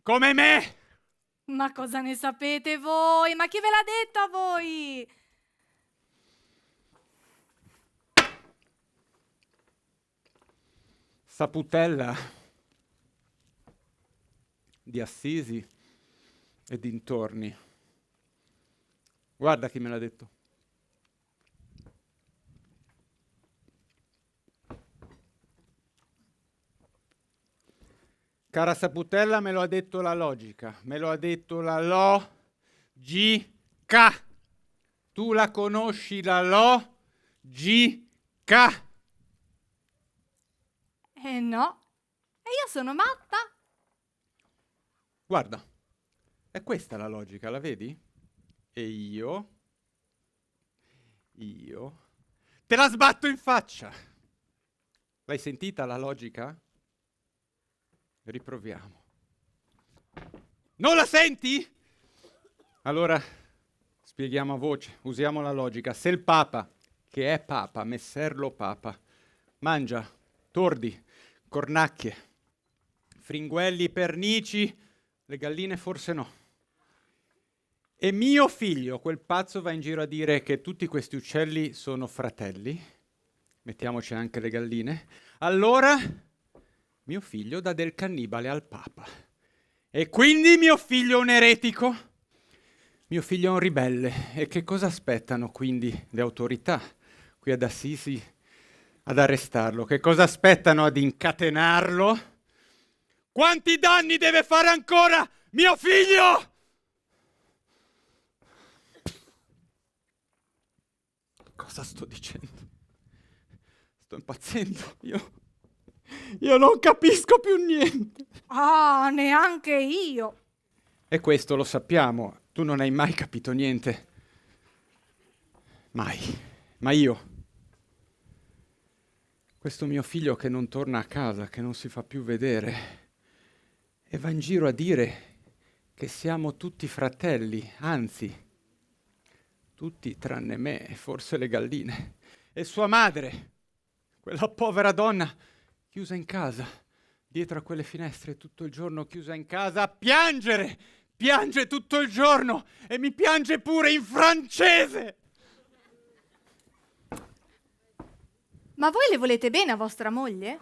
come me. Ma cosa ne sapete voi? Ma chi ve l'ha detto a voi? Saputella di Assisi e dintorni. Guarda chi me l'ha detto. Cara Saputella, me lo ha detto la logica, me lo ha detto la logica. Tu la conosci la logica? No. E io sono matta? Guarda, è questa la logica, la vedi? E io te la sbatto in faccia. L'hai sentita la logica? Riproviamo. Non la senti? Allora spieghiamo a voce, usiamo la logica. Se il Papa, che è Papa, messer lo Papa, mangia tordi, cornacchie, fringuelli, pernici, le galline forse no. E mio figlio, quel pazzo, va in giro a dire che tutti questi uccelli sono fratelli, mettiamoci anche le galline, allora mio figlio dà del cannibale al Papa. E quindi mio figlio è un eretico, mio figlio è un ribelle. E che cosa aspettano quindi le autorità qui ad Assisi ad arrestarlo? Che cosa aspettano ad incatenarlo? Quanti danni deve fare ancora mio figlio? Cosa sto dicendo? Sto impazzendo. Io non capisco più niente. Ah, neanche io. E questo lo sappiamo. Tu non hai mai capito niente. Mai. Ma io. Questo mio figlio che non torna a casa, che non si fa più vedere, e va in giro a dire che siamo tutti fratelli, anzi, tutti tranne me e forse le galline. E sua madre, quella povera donna, chiusa in casa, dietro a quelle finestre tutto il giorno, chiusa in casa, a piangere, piange tutto il giorno e mi piange pure in francese. Ma voi le volete bene a vostra moglie?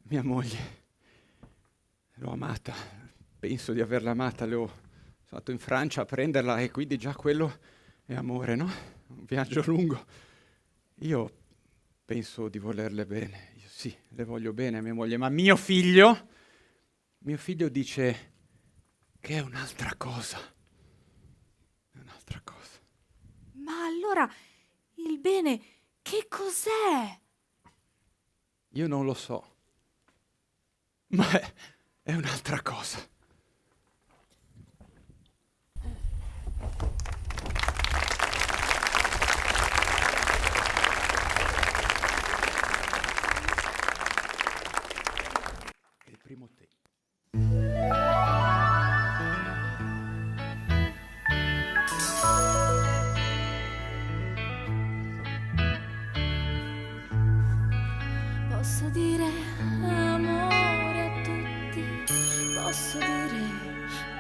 Mia moglie, l'ho amata, penso di averla amata, sono andato in Francia a prenderla e quindi già quello è amore, no? Un viaggio lungo. Io penso di volerle bene, io sì, le voglio bene a mia moglie, ma mio figlio dice che è un'altra cosa. È un'altra cosa. Ma allora il bene che cos'è? Io non lo so, ma è un'altra cosa. Il primo te. Posso dire amore a tutti, posso dire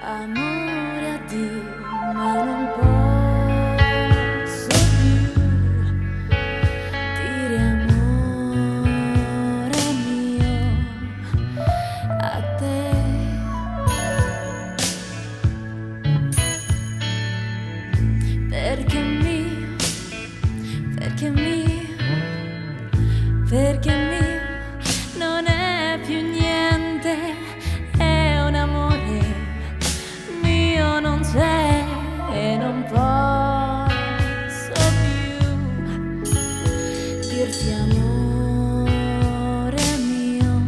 amore a Dio, ma non posso più dire amore mio a te. Perché mio, perché mio, perché mio non è più niente, è un amore mio, non c'è e non posso più dirti amore mio,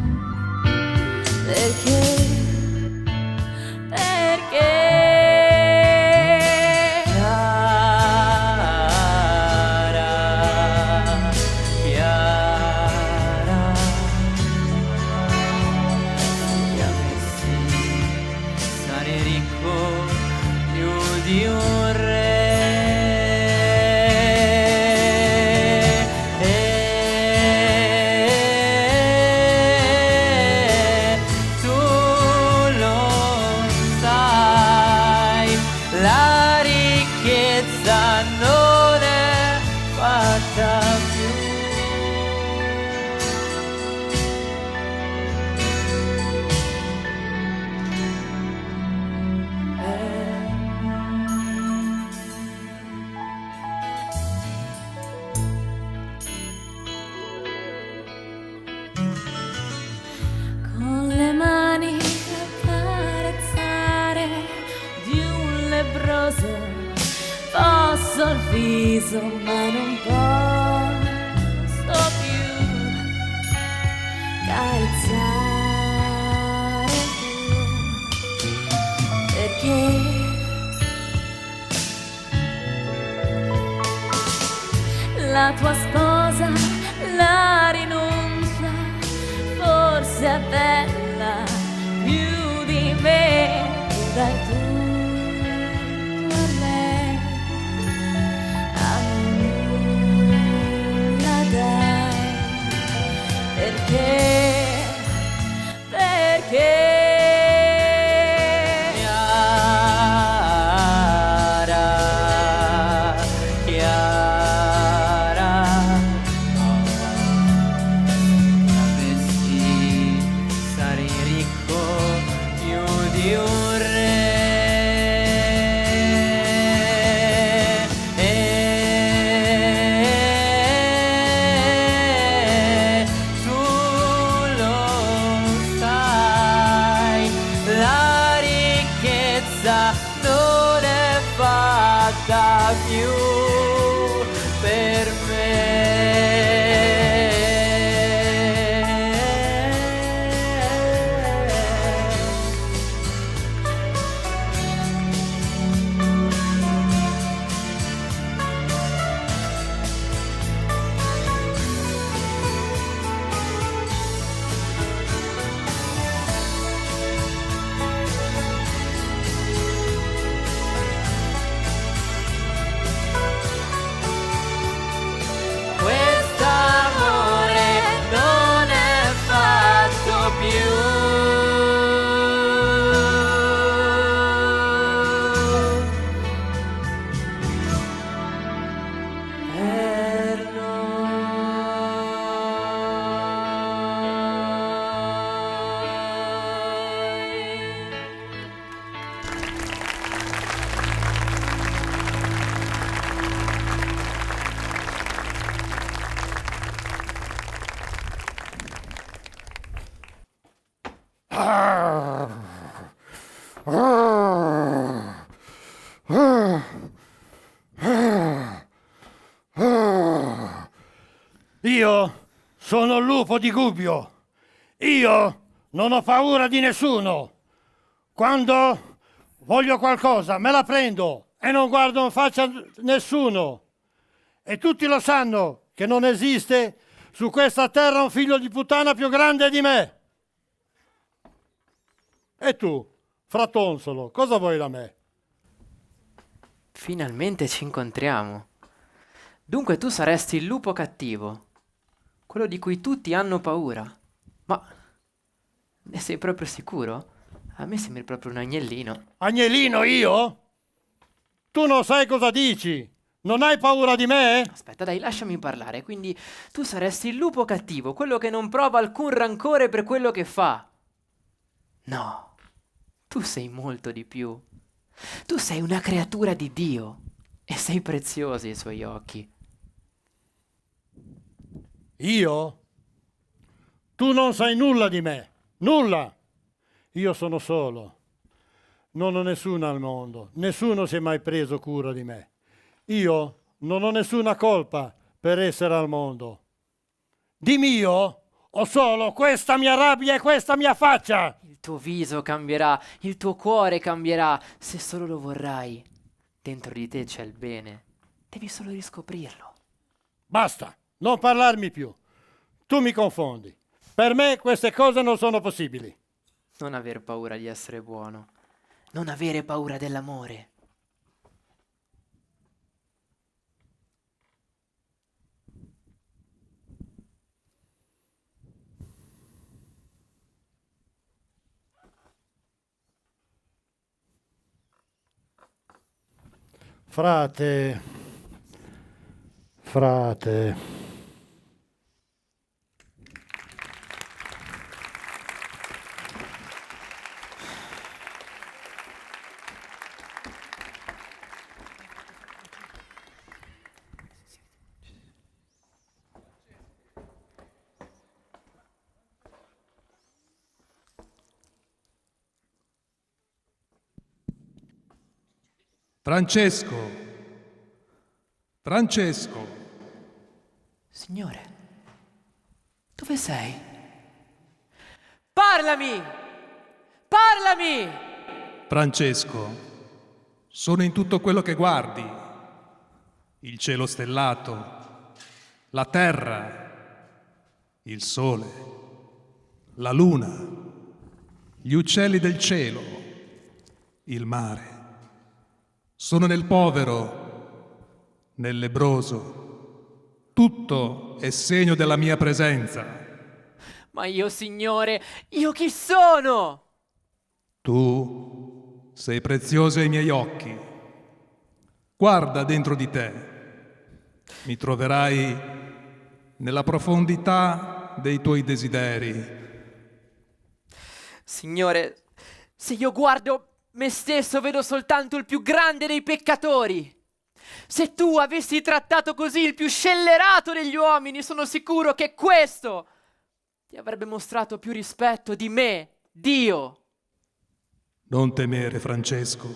perché Sarei ricco di di un re. Tu lo sai, la ricchezza non è fatta più. Con le mani accarezzare di un lebbroso posso il viso, ma non posso più carezzare tu, perché la tua sposa, la rinuncia, forse è bella più di me. Tu dai tutto a lei, a nulla dai, perché sarei ricco più di un re. Tu lo sai, la ricchezza non è fatta più per quest'amore non è fatto più per Io sono il lupo di Gubbio. Io non ho paura di nessuno. Quando voglio qualcosa me la prendo e non guardo in faccia nessuno. E tutti lo sanno che non esiste su questa terra un figlio di puttana più grande di me. E tu, fratonsolo, cosa vuoi da me? Finalmente ci incontriamo. Dunque tu saresti il lupo cattivo, quello di cui tutti hanno paura. Ma ne sei proprio sicuro? A me sembri proprio un agnellino. Agnellino io? Tu non sai cosa dici. Non hai paura di me? Aspetta, dai, lasciami parlare. Quindi tu saresti il lupo cattivo, quello che non prova alcun rancore per quello che fa. No, tu sei molto di più. Tu sei una creatura di Dio e sei prezioso ai suoi occhi. Io? Tu non sai nulla di me. Nulla. Io sono solo. Non ho nessuno al mondo. Nessuno si è mai preso cura di me. Io non ho nessuna colpa per essere al mondo. Di mio ho solo questa mia rabbia e questa mia faccia. Il tuo viso cambierà, il tuo cuore cambierà, se solo lo vorrai. Dentro di te c'è il bene. Devi solo riscoprirlo. Basta, non parlarmi più. Tu mi confondi. Per me queste cose non sono possibili. Non aver paura di essere buono. Non avere paura dell'amore. Frate. Francesco. Signore, dove sei? Parlami! Parlami! Francesco, sono in tutto quello che guardi. Il cielo stellato, la terra, il sole, la luna, gli uccelli del cielo, il mare. Sono nel povero, nel lebbroso. Tutto è segno della mia presenza. Ma io, Signore, io chi sono? Tu sei prezioso ai miei occhi. Guarda dentro di te. Mi troverai nella profondità dei tuoi desideri. Signore, se io guardo me stesso vedo soltanto il più grande dei peccatori. Se tu avessi trattato così il più scellerato degli uomini, sono sicuro che questo ti avrebbe mostrato più rispetto di me, Dio. Non temere, Francesco.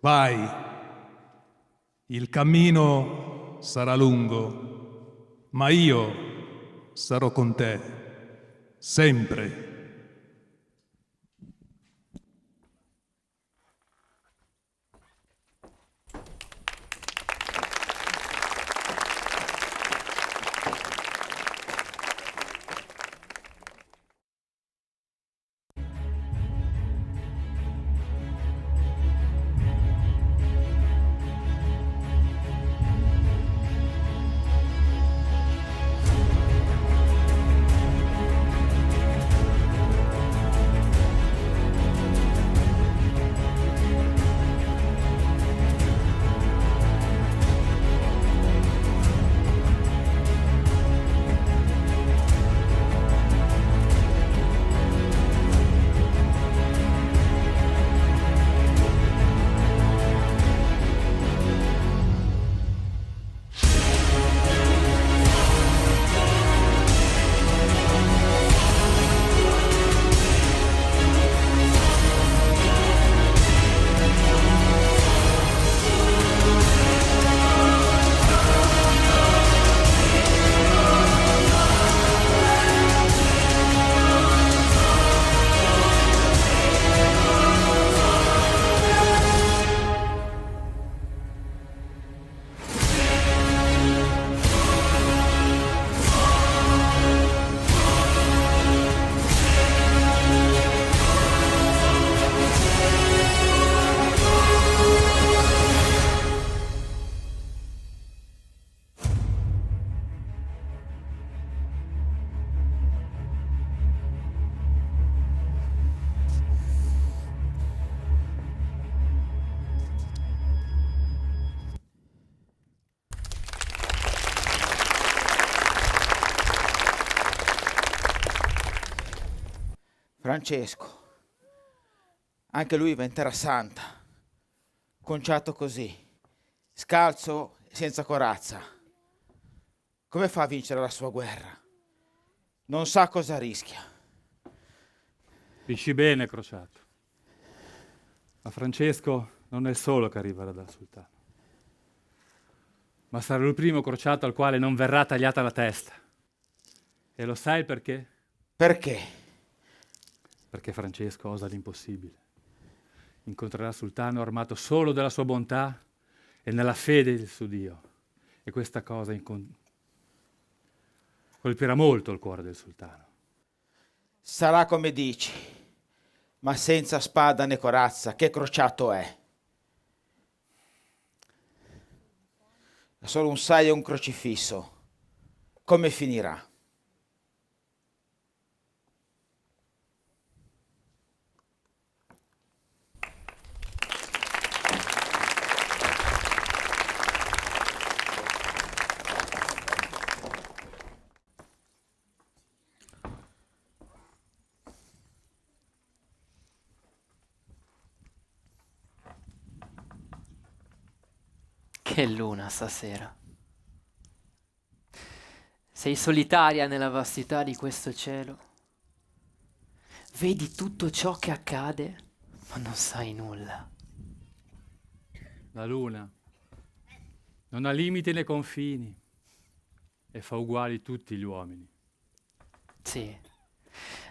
Vai. Il cammino sarà lungo, ma io sarò con te, sempre. Francesco, anche lui va in terra santa, conciato così, scalzo e senza corazza. Come fa a vincere la sua guerra? Non sa cosa rischia. Capisci bene, Crociato. Ma Francesco non è il solo che arriva dal sultano. Ma sarà il primo crociato al quale non verrà tagliata la testa. E lo sai perché? Perché? Perché Francesco osa l'impossibile. Incontrerà il sultano armato solo della sua bontà e nella fede del suo Dio. E questa cosa colpirà molto il cuore del sultano. Sarà come dici, ma senza spada né corazza, che crociato è? È solo un saio e un crocifisso. Come finirà? Che luna stasera. Sei solitaria nella vastità di questo cielo. Vedi tutto ciò che accade, ma non sai nulla. La luna non ha limiti né confini e fa uguali tutti gli uomini. Sì,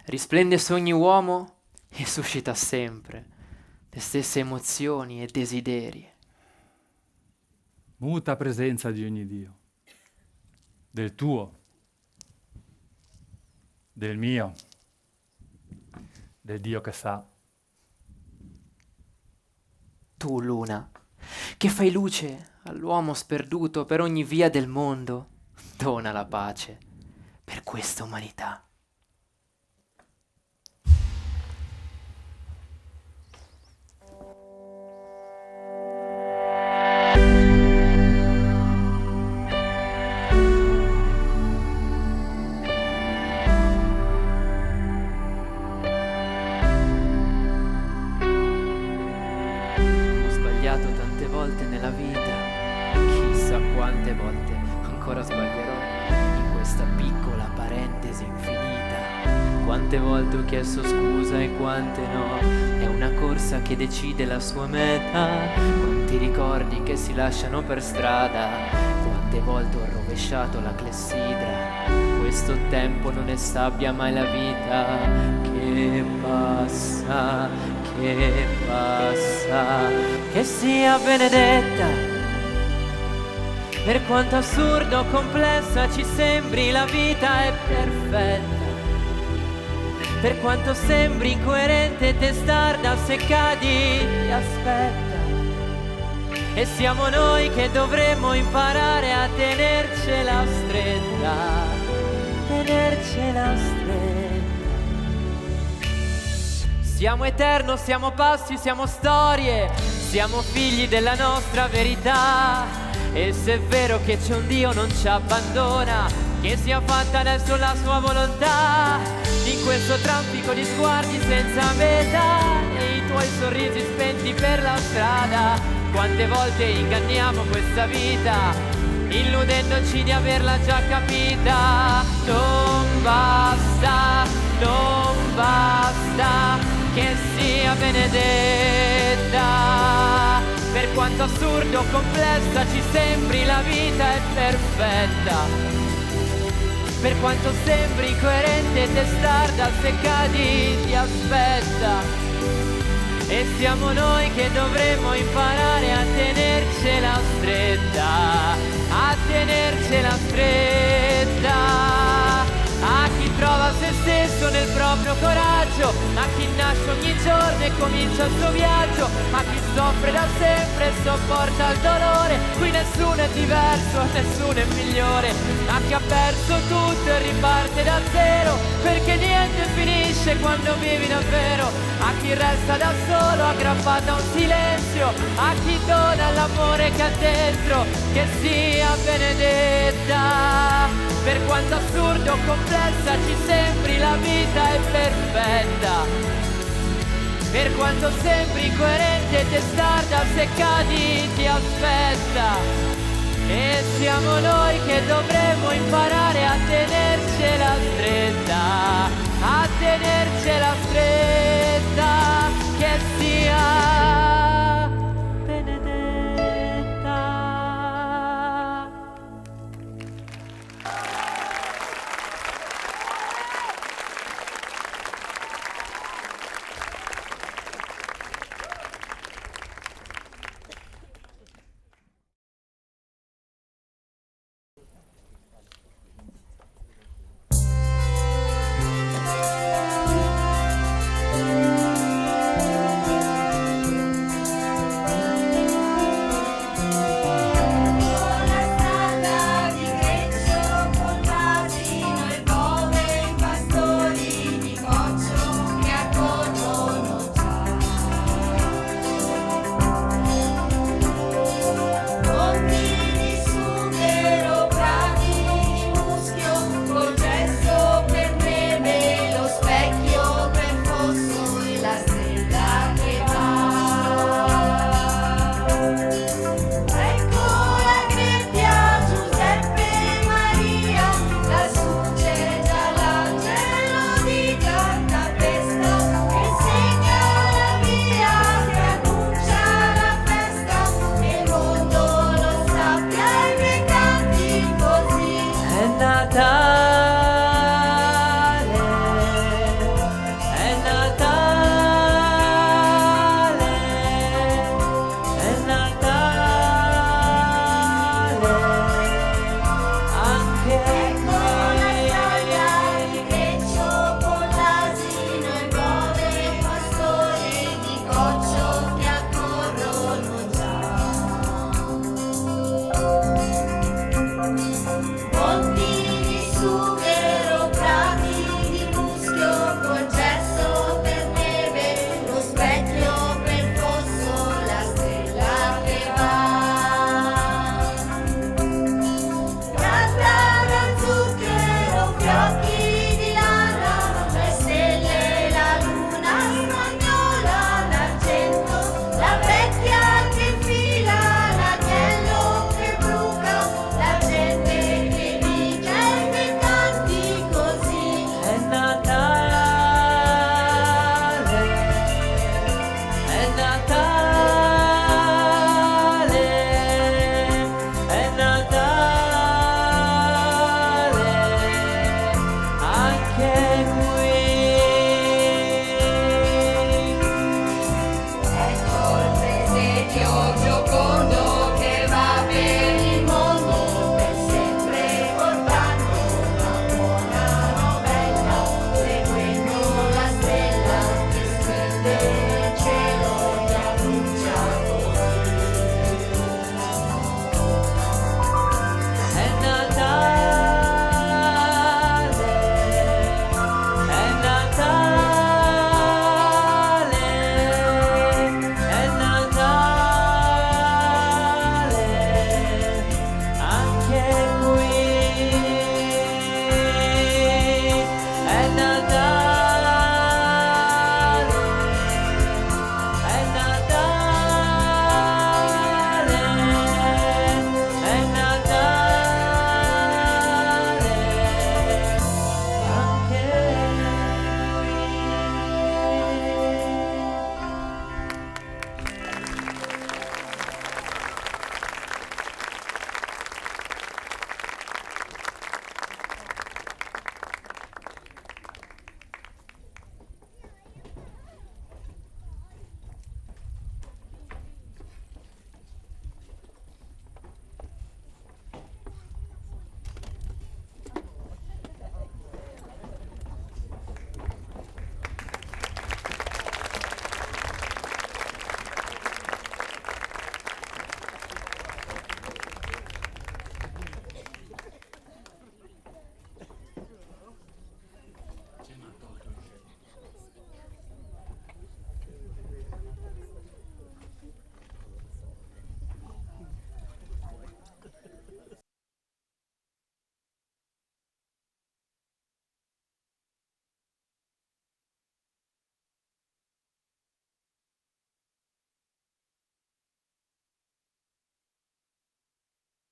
risplende su ogni uomo e suscita sempre le stesse emozioni e desideri. Muta presenza di ogni Dio, del tuo, del mio, del Dio che sa. Tu, luna, che fai luce all'uomo sperduto per ogni via del mondo, dona la pace per questa umanità. Ho sbagliato tante volte nella vita, chissà quante volte ancora sbaglierò in questa piccola parentesi infinita. Quante volte ho chiesto scusa e quante no, è una corsa che decide la sua meta. Quanti ricordi che si lasciano per strada, quante volte ho rovesciato la clessidra. Questo tempo non è sabbia mai la vita che passa, che sia benedetta. Per quanto assurdo o complessa ci sembri, la vita è perfetta. Per quanto sembri incoerente e testarda, se cadi ti aspetta. E siamo noi che dovremmo imparare a tenercela stretta, tenercela stretta. Siamo eterno, siamo passi, siamo storie, siamo figli della nostra verità. E se è vero che c'è un Dio non ci abbandona, che sia fatta adesso la sua volontà. In questo traffico di sguardi senza meta e i tuoi sorrisi spenti per la strada, quante volte inganniamo questa vita illudendoci di averla già capita. Non basta, non basta che sia benedetta. Per quanto assurdo o complessa ci sembri, la vita è perfetta. Per quanto sembri incoerente e testarda, se cadi ti aspetta. E siamo noi che dovremmo imparare a tenercela stretta, a tenercela stretta. A chi trova se stesso nel proprio coraggio, a chi nasce ogni giorno e comincia il suo viaggio, a chi soffre da sempre e sopporta il dolore. Qui nessuno è diverso, nessuno è migliore. A chi ha perso tutto e riparte da zero, perché niente finisce quando vivi davvero. A chi resta da solo aggrappato a un silenzio, a chi dona l'amore che ha dentro, che sia benedetta. Per quanto assurdo o complessa ci sembri, la vita è perfetta. Per quanto sembri incoerente e testarda, se cadi ti aspetta. E siamo noi che dovremmo imparare a tenercela stretta, a tenercela stretta, che sia benedetta.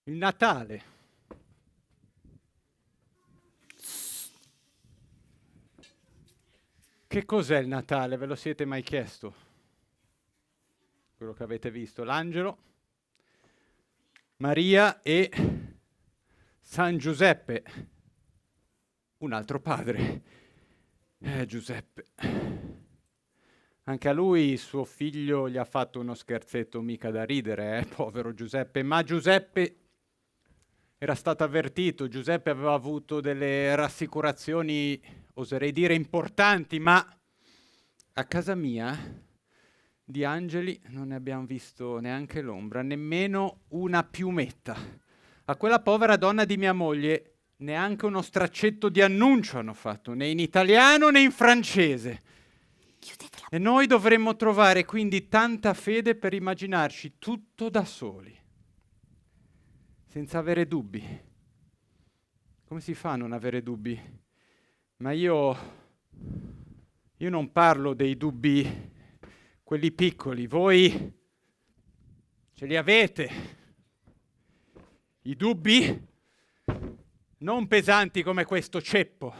Il Natale. Che cos'è il Natale? Ve lo siete mai chiesto? Quello che avete visto, l'angelo, Maria e San Giuseppe, un altro padre, Giuseppe. Anche a lui suo figlio gli ha fatto uno scherzetto mica da ridere, povero Giuseppe, ma Giuseppe era stato avvertito, Giuseppe aveva avuto delle rassicurazioni, oserei dire importanti, ma a casa mia di angeli non ne abbiamo visto neanche l'ombra, nemmeno una piumetta. A quella povera donna di mia moglie neanche uno straccetto di annuncio hanno fatto, né in italiano né in francese. Chiudetela. E noi dovremmo trovare quindi tanta fede per immaginarci tutto da soli, senza avere dubbi. Come si fa a non avere dubbi? Ma io non parlo dei dubbi, quelli piccoli, voi ce li avete. I dubbi non pesanti come questo ceppo,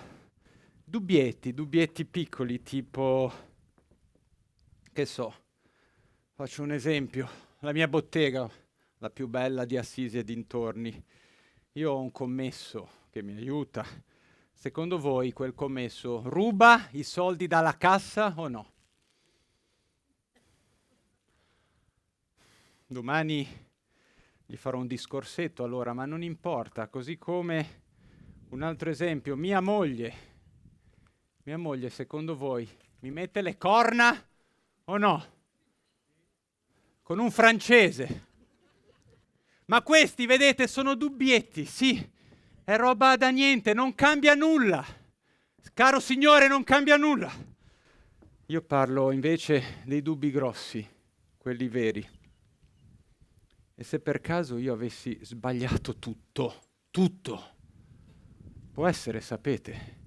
dubbietti piccoli, tipo, che so, faccio un esempio, la mia bottega, la più bella di Assisi e dintorni, io ho un commesso che mi aiuta. Secondo voi quel commesso ruba i soldi dalla cassa o no? Domani gli farò un discorsetto allora, ma non importa. Così come un altro esempio, mia moglie, secondo voi, mi mette le corna o no? Con un francese. Ma questi, vedete, sono dubbietti, sì, è roba da niente, non cambia nulla. Caro signore, non cambia nulla. Io parlo invece dei dubbi grossi, quelli veri. E se per caso io avessi sbagliato tutto, può essere, sapete,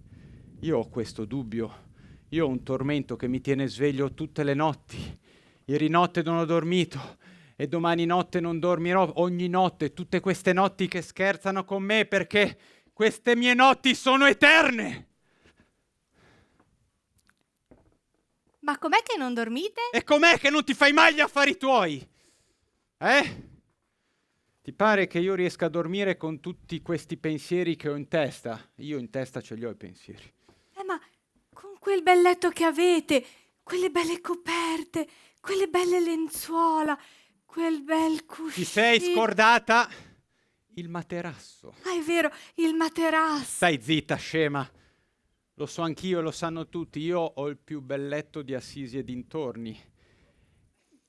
io ho questo dubbio, io ho un tormento che mi tiene sveglio tutte le notti. Ieri notte non ho dormito e domani notte non dormirò, ogni notte, tutte queste notti che scherzano con me perché queste mie notti sono eterne. Ma com'è che non dormite? E com'è che non ti fai mai gli affari tuoi? Ti pare che io riesca a dormire con tutti questi pensieri che ho in testa? Io in testa ce li ho i pensieri. Ma con quel bel letto che avete, quelle belle coperte, quelle belle lenzuola, quel bel cuscino. Ti sei scordata il materasso. Ah, è vero, il materasso. Stai zitta, scema. Lo so anch'io, lo sanno tutti. Io ho il più bel letto di Assisi e dintorni.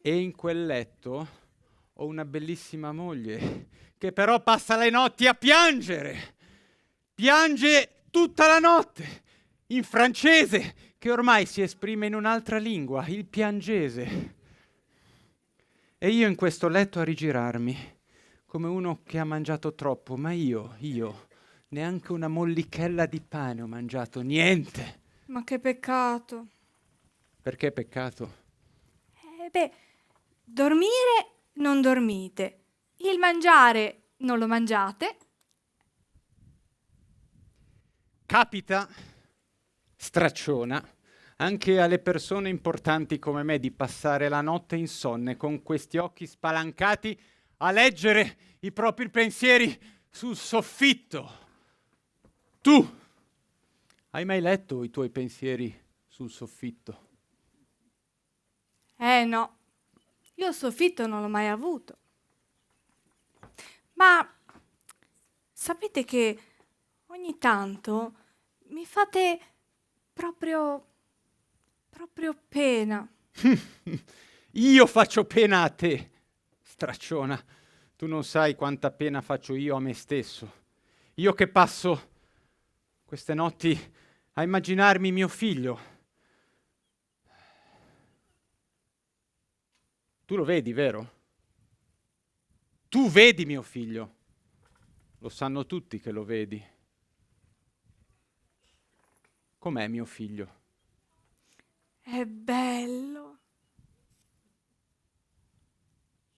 E in quel letto ho una bellissima moglie che però passa le notti a piangere. Piange tutta la notte. In francese, che ormai si esprime in un'altra lingua, il piangese. E io in questo letto a rigirarmi, come uno che ha mangiato troppo, ma io, neanche una mollichella di pane ho mangiato, niente. Ma che peccato. Perché peccato? Dormire non dormite, il mangiare non lo mangiate. Capita, stracciona, anche alle persone importanti come me di passare la notte insonne con questi occhi spalancati a leggere i propri pensieri sul soffitto. Tu hai mai letto i tuoi pensieri sul soffitto? No, io il soffitto non l'ho mai avuto. Ma sapete che ogni tanto mi fate proprio pena. Io faccio pena a te, stracciona. Tu non sai quanta pena faccio io a me stesso. Io che passo queste notti a immaginarmi mio figlio. Tu lo vedi, vero? Tu vedi mio figlio. Lo sanno tutti che lo vedi. Com'è mio figlio? È bello.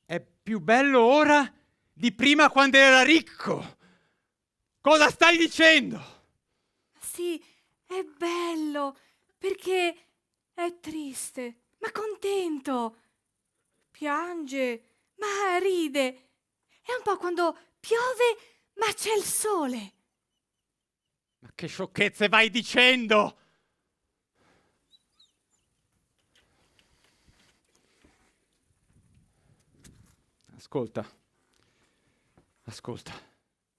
È più bello ora di prima quando era ricco. Cosa stai dicendo? Sì, è bello, perché è triste, ma contento. Piange, ma ride. È un po' quando piove, ma c'è il sole. Ma che sciocchezze vai dicendo? Ascolta.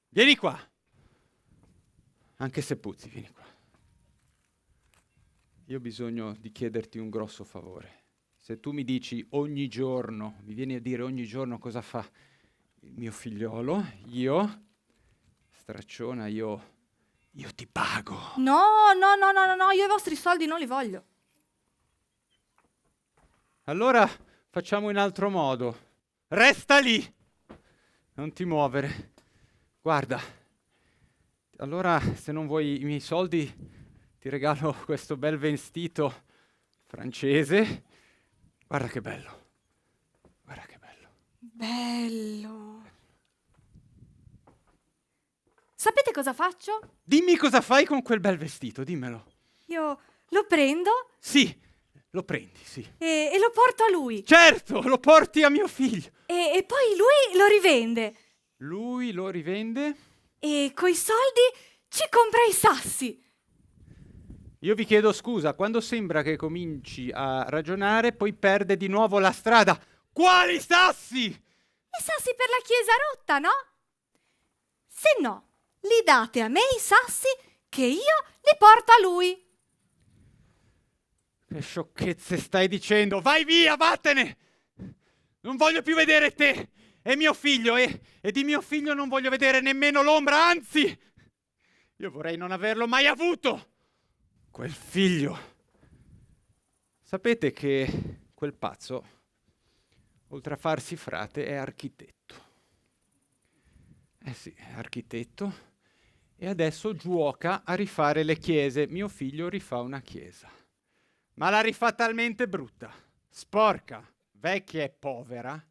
Vieni qua. Anche se puzzi, vieni qua. Io ho bisogno di chiederti un grosso favore. Se tu mi dici ogni giorno, mi vieni a dire ogni giorno cosa fa il mio figliolo, stracciona, io ti pago. No, io i vostri soldi non li voglio. Allora facciamo in altro modo. Resta lì. Non ti muovere. Guarda. Allora, se non vuoi i miei soldi, ti regalo questo bel vestito francese. Guarda che bello. Guarda che bello. Bello. Sapete cosa faccio? Dimmi cosa fai con quel bel vestito, dimmelo. Io lo prendo. Sì, lo prendi, sì. E lo porto a lui. Certo, lo porti a mio figlio. E poi lui lo rivende. Lui lo rivende? E coi soldi ci compra i sassi. Io vi chiedo scusa, quando sembra che cominci a ragionare, poi perde di nuovo la strada. Quali sassi? I sassi per la chiesa rotta, no? Se no, li date a me i sassi che io li porto a lui. Che sciocchezze stai dicendo? Vai via, vattene! Non voglio più vedere te e mio figlio e di mio figlio non voglio vedere nemmeno l'ombra, anzi, io vorrei non averlo mai avuto. Quel figlio. Sapete che quel pazzo, oltre a farsi frate, è architetto. Sì, è architetto e adesso giuoca a rifare le chiese. Mio figlio rifà una chiesa, ma la rifà talmente brutta, sporca, vecchia e povera,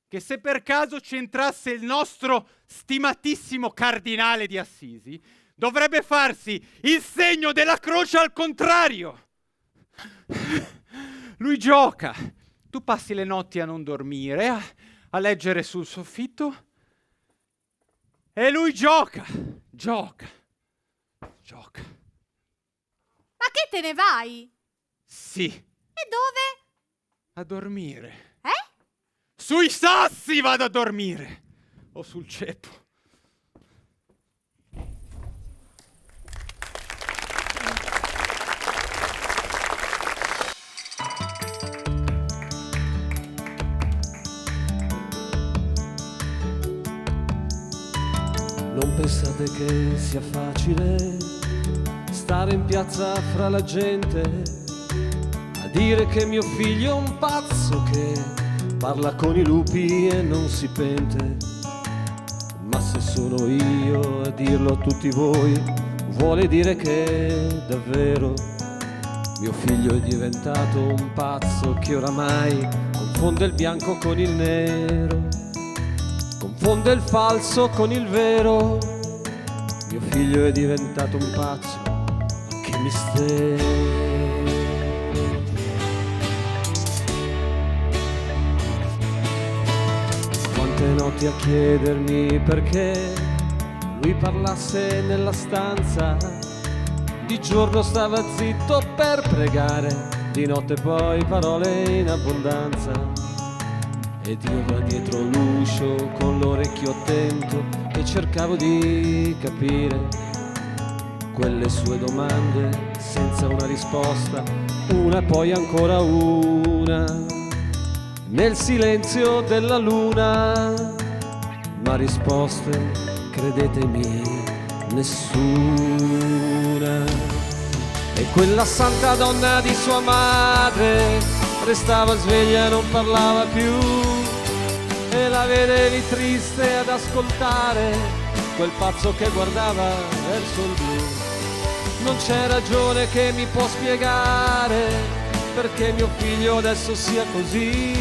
che se per caso ci entrasse il nostro stimatissimo cardinale di Assisi, dovrebbe farsi il segno della croce al contrario. Lui gioca. Tu passi le notti a non dormire, a leggere sul soffitto, e lui gioca. Ma che te ne vai? Sì. E dove? A dormire. Eh? Sui sassi vado a dormire. O sul ceppo. Non pensate che sia facile stare in piazza fra la gente a dire che mio figlio è un pazzo che parla con i lupi e non si pente. Ma se sono io a dirlo a tutti voi, vuole dire che davvero mio figlio è diventato un pazzo che oramai confonde il bianco con il nero, confonde il falso con il vero. Mio figlio è diventato un pazzo, ma che mistero. Quante notti a chiedermi perché lui parlasse nella stanza, di giorno stava zitto per pregare, di notte poi parole in abbondanza. Ed io da dietro l'uscio con l'orecchio attento e cercavo di capire quelle sue domande senza una risposta, una e poi ancora una, nel silenzio della luna. Ma risposte, credetemi, nessuna. E quella santa donna di sua madre restava sveglia e non parlava più, e la vedevi triste ad ascoltare quel pazzo che guardava verso il blu. Non c'è ragione che mi può spiegare perché mio figlio adesso sia così,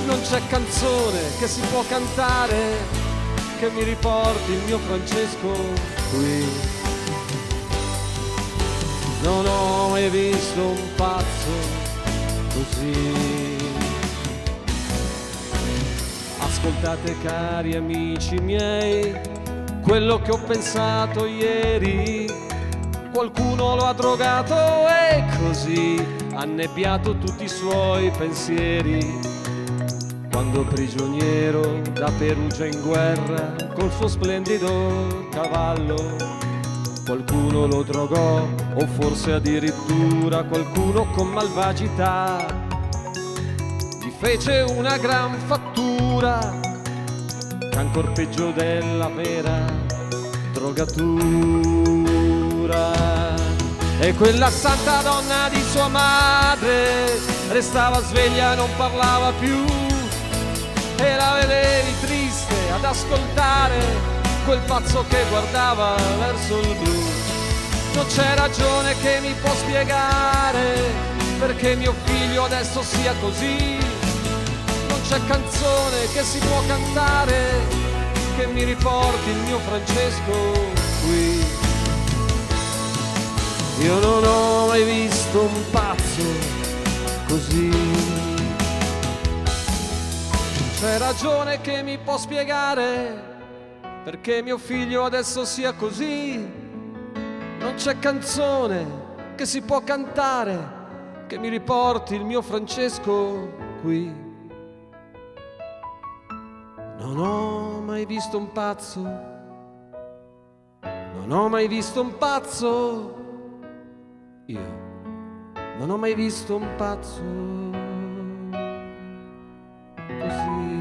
non c'è canzone che si può cantare che mi riporti il mio Francesco qui. Non ho mai visto un pazzo così. Ascoltate cari amici miei, quello che ho pensato ieri, qualcuno lo ha drogato e così ha annebbiato tutti i suoi pensieri. Quando prigioniero da Perugia in guerra col suo splendido cavallo, qualcuno lo drogò o forse addirittura qualcuno con malvagità gli fece una gran fattura che ancor peggio della vera drogatura. E quella santa donna di sua madre restava sveglia, non parlava più, e la vedevi triste ad ascoltare quel pazzo che guardava verso il blu. Non c'è ragione che mi può spiegare perché mio figlio adesso sia così. Non c'è canzone che si può cantare che mi riporti il mio Francesco qui. Io non ho mai visto un pazzo così. C'è ragione che mi può spiegare perché mio figlio adesso sia così. Non c'è canzone che si può cantare che mi riporti il mio Francesco qui. Non ho mai visto un pazzo, non ho mai visto un pazzo, io non ho mai visto un pazzo così.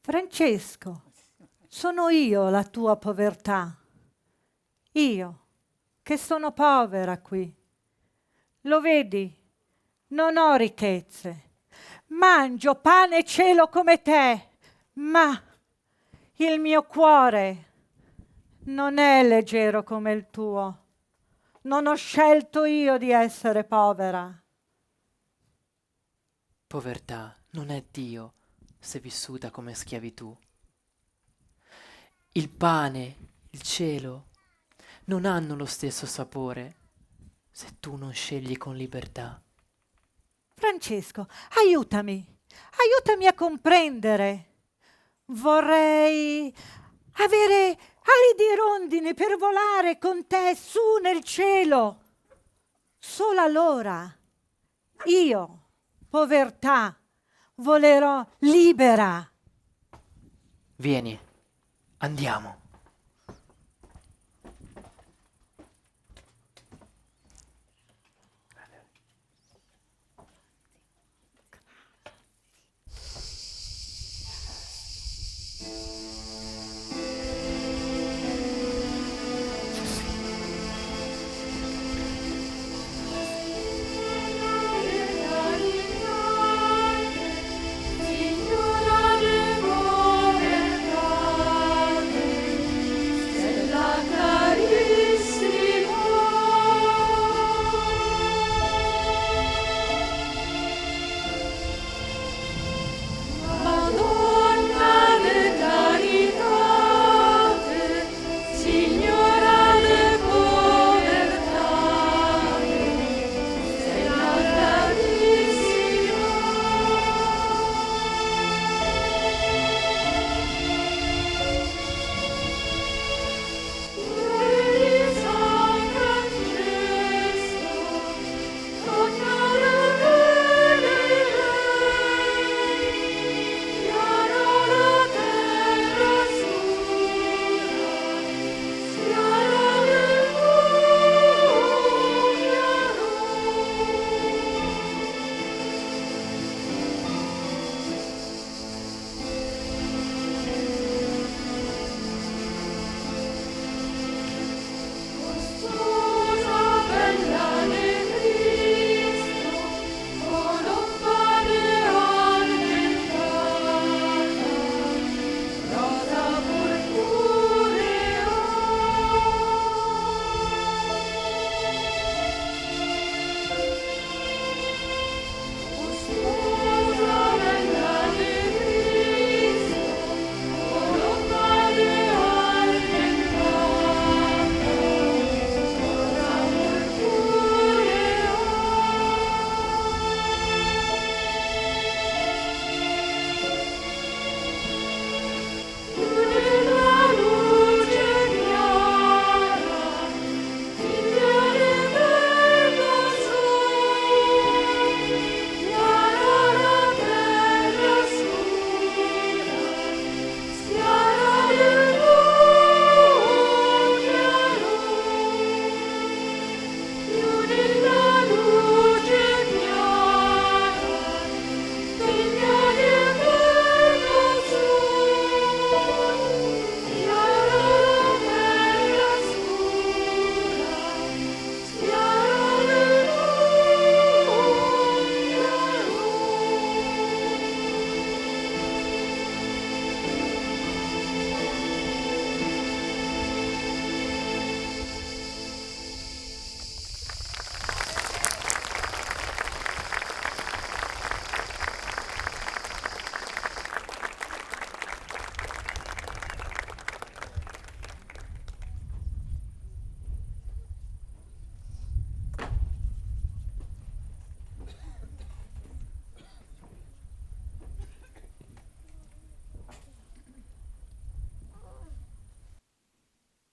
Francesco, sono io la tua povertà. Io, che sono povera qui. Lo vedi? Non ho ricchezze. Mangio pane e cielo come te, ma il mio cuore non è leggero come il tuo. Non ho scelto io di essere povera. Povertà non è Dio se vissuta come schiavitù. Il pane, il cielo non hanno lo stesso sapore se tu non scegli con libertà. Francesco, aiutami a comprendere. Vorrei avere ali di rondine per volare con te su nel cielo. Solo allora io, povertà, volerò libera. Vieni, andiamo.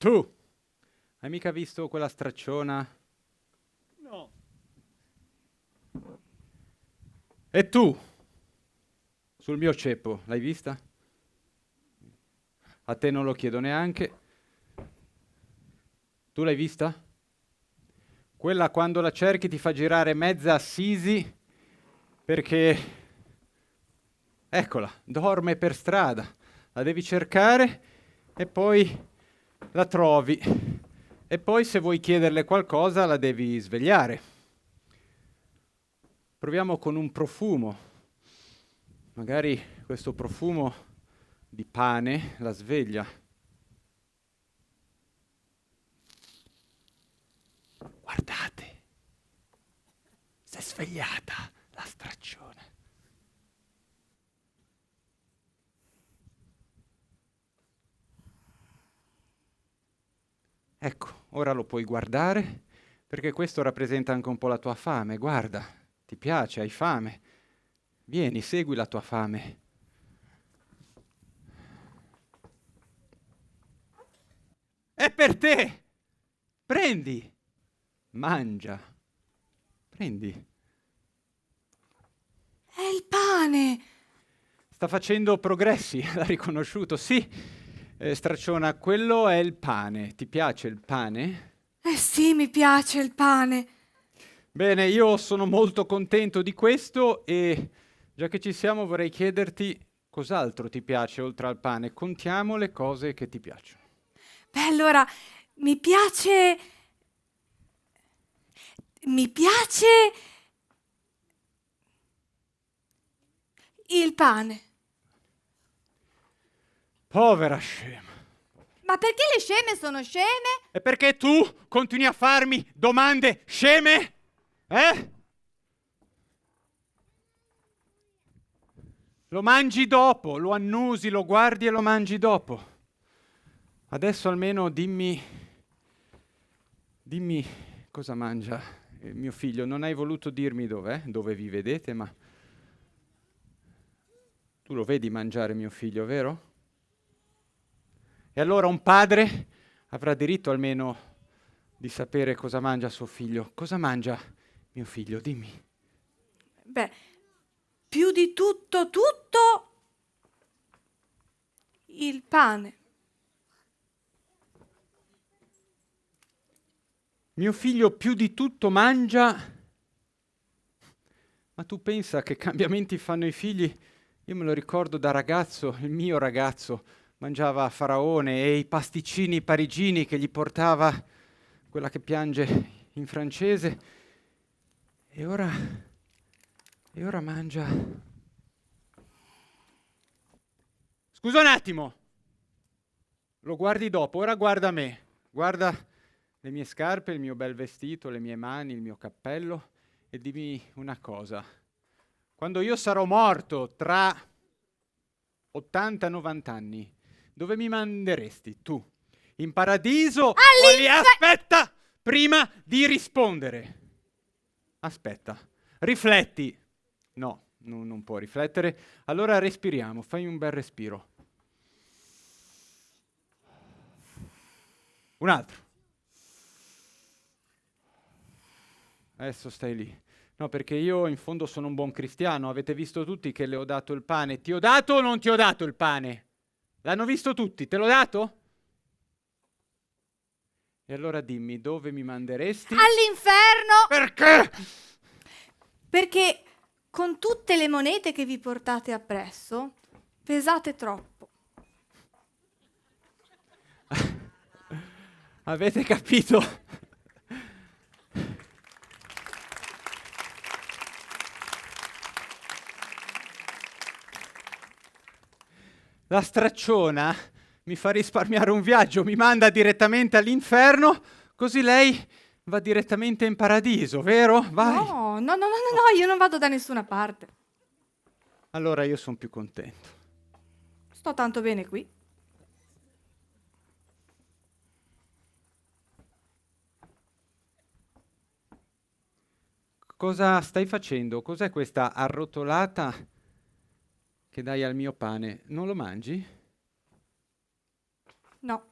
Tu, hai mica visto quella stracciona? No. E tu, sul mio ceppo, l'hai vista? A te non lo chiedo neanche. Tu l'hai vista? Quella quando la cerchi ti fa girare mezza Assisi perché, eccola, dorme per strada. La devi cercare e poi la trovi. E poi se vuoi chiederle qualcosa la devi svegliare. Proviamo con un profumo. Magari questo profumo di pane la sveglia. Guardate, si è svegliata la stracciona. Ecco, ora lo puoi guardare, perché questo rappresenta anche un po' la tua fame. Guarda, ti piace, hai fame. Vieni, segui la tua fame. È per te! Prendi! Mangia. Prendi. È il pane! Sta facendo progressi, l'ha riconosciuto, sì. Stracciona, quello è il pane. Ti piace il pane? Eh sì, mi piace il pane. Bene, io sono molto contento di questo e già che ci siamo vorrei chiederti cos'altro ti piace oltre al pane. Contiamo le cose che ti piacciono. Beh, allora, mi piace il pane. Povera scema. Ma perché le sceme sono sceme? E perché tu continui a farmi domande sceme? Lo mangi dopo, lo annusi, lo guardi e lo mangi dopo. Adesso almeno dimmi cosa mangia mio figlio. Non hai voluto dirmi dove vi vedete, ma tu lo vedi mangiare mio figlio, vero? E allora un padre avrà diritto almeno di sapere cosa mangia suo figlio. Cosa mangia mio figlio? Dimmi. Beh, più di tutto il pane. Mio figlio più di tutto mangia. Ma tu pensa che cambiamenti fanno i figli? Io me lo ricordo da ragazzo, il mio ragazzo mangiava faraone e i pasticcini parigini che gli portava quella che piange in francese. E ora mangia. Scusa un attimo. Lo guardi dopo, ora guarda me. Guarda le mie scarpe, il mio bel vestito, le mie mani, il mio cappello e dimmi una cosa. Quando io sarò morto tra 80 e 90 anni, dove mi manderesti tu? In paradiso o lì? Aspetta! Prima di rispondere. Aspetta. Rifletti. No, non può riflettere. Allora respiriamo. Fai un bel respiro. Un altro. Adesso stai lì. No, perché io in fondo sono un buon cristiano. Avete visto tutti che le ho dato il pane. Ti ho dato o non ti ho dato il pane? L'hanno visto tutti. Te l'ho dato? E allora dimmi, dove mi manderesti? All'inferno! Perché? Perché con tutte le monete che vi portate appresso, pesate troppo. Avete capito? La stracciona mi fa risparmiare un viaggio, mi manda direttamente all'inferno, così lei va direttamente in paradiso, vero? Vai. No, io non vado da nessuna parte. Allora io sono più contento. Sto tanto bene qui. Cosa stai facendo? Cos'è questa arrotolata che dai al mio pane? Non lo mangi? No.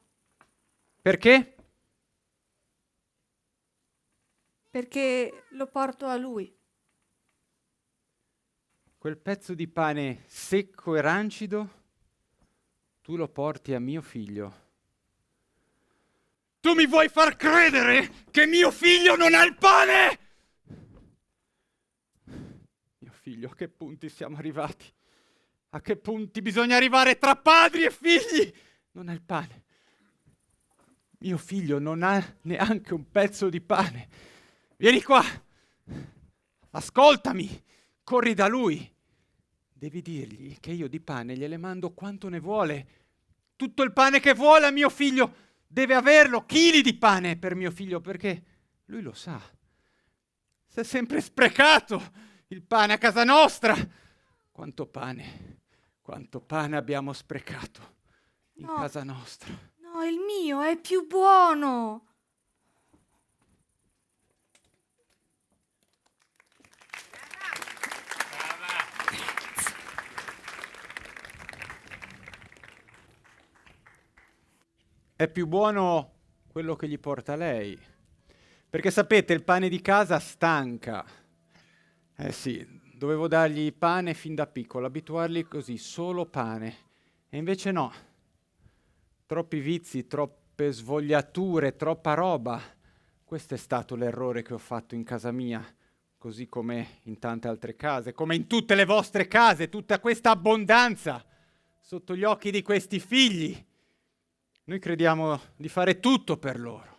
Perché? Perché lo porto a lui. Quel pezzo di pane secco e rancido, tu lo porti a mio figlio. Tu mi vuoi far credere che mio figlio non ha il pane? Mio figlio, a che punti siamo arrivati? A che punti bisogna arrivare tra padri e figli? Non ha il pane. Mio figlio non ha neanche un pezzo di pane. Vieni qua. Ascoltami. Corri da lui. Devi dirgli che io di pane gliele mando quanto ne vuole. Tutto il pane che vuole a mio figlio. Deve averlo, chili di pane per mio figlio, perché lui lo sa. Si è sempre sprecato il pane a casa nostra. Quanto pane abbiamo sprecato in casa nostra. No, il mio è più buono. È più buono quello che gli porta lei. Perché sapete, il pane di casa stanca. Eh sì, dovevo dargli pane fin da piccolo, abituarli così, solo pane. E invece no. Troppi vizi, troppe svogliature, troppa roba. Questo è stato l'errore che ho fatto in casa mia, così come in tante altre case, come in tutte le vostre case, tutta questa abbondanza sotto gli occhi di questi figli. Noi crediamo di fare tutto per loro.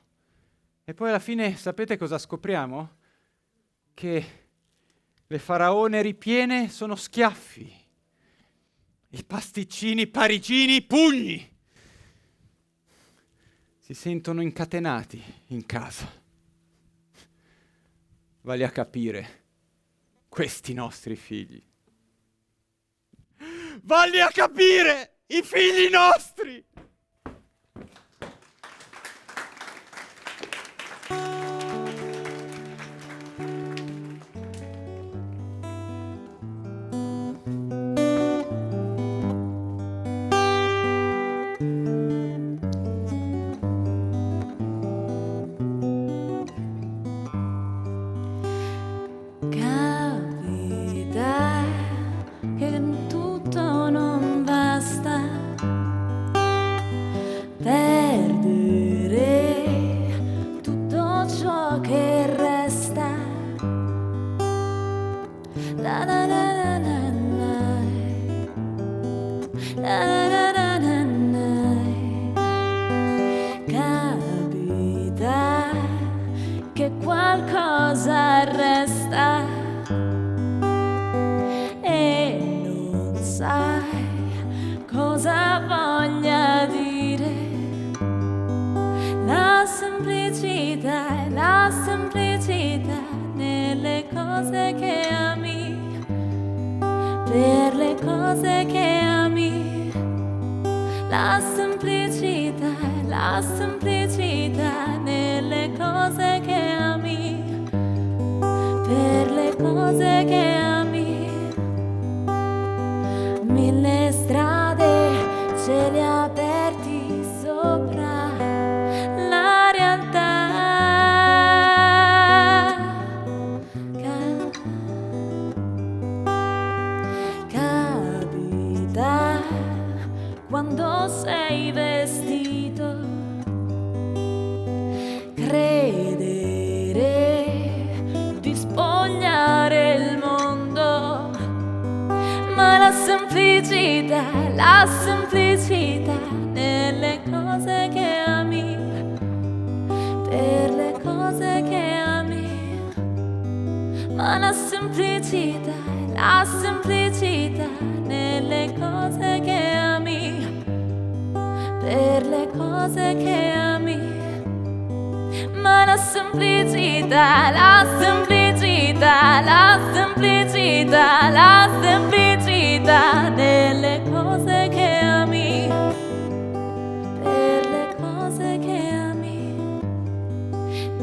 E poi alla fine sapete cosa scopriamo? Che le faraone ripiene sono schiaffi. I pasticcini parigini pugni. Si sentono incatenati in casa. Vale a capire questi nostri figli. Vale a capire i figli nostri! Capita che tutto non basta, perdere tutto ciò che resta. La la la la la la. La la la la la. Capita che qualcosa resta e non sai cosa voglia dire. La semplicità nelle cose che ami, per le cose che ami. La semplicità nelle cose che ami, per le cose che ami. Mille strade, cieli aperti sopra la realtà. Capita quando sei vestito, credere di spogliare il mondo, ma la semplicità nelle cose che ami, per le cose che ami. Ma la semplicità nelle cose che ami, per le cose che ami. Ma la semplicità nelle cose che ami, per le cose che ami,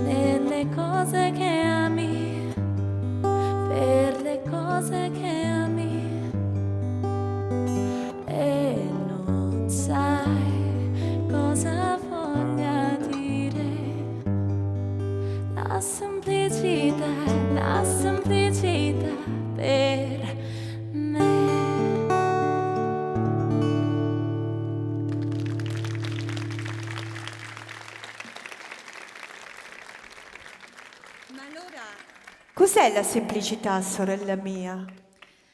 nelle cose che ami, per le cose che ami. E non sai cosa voglia la semplicità per me. Ma allora, cos'è la semplicità, sorella mia?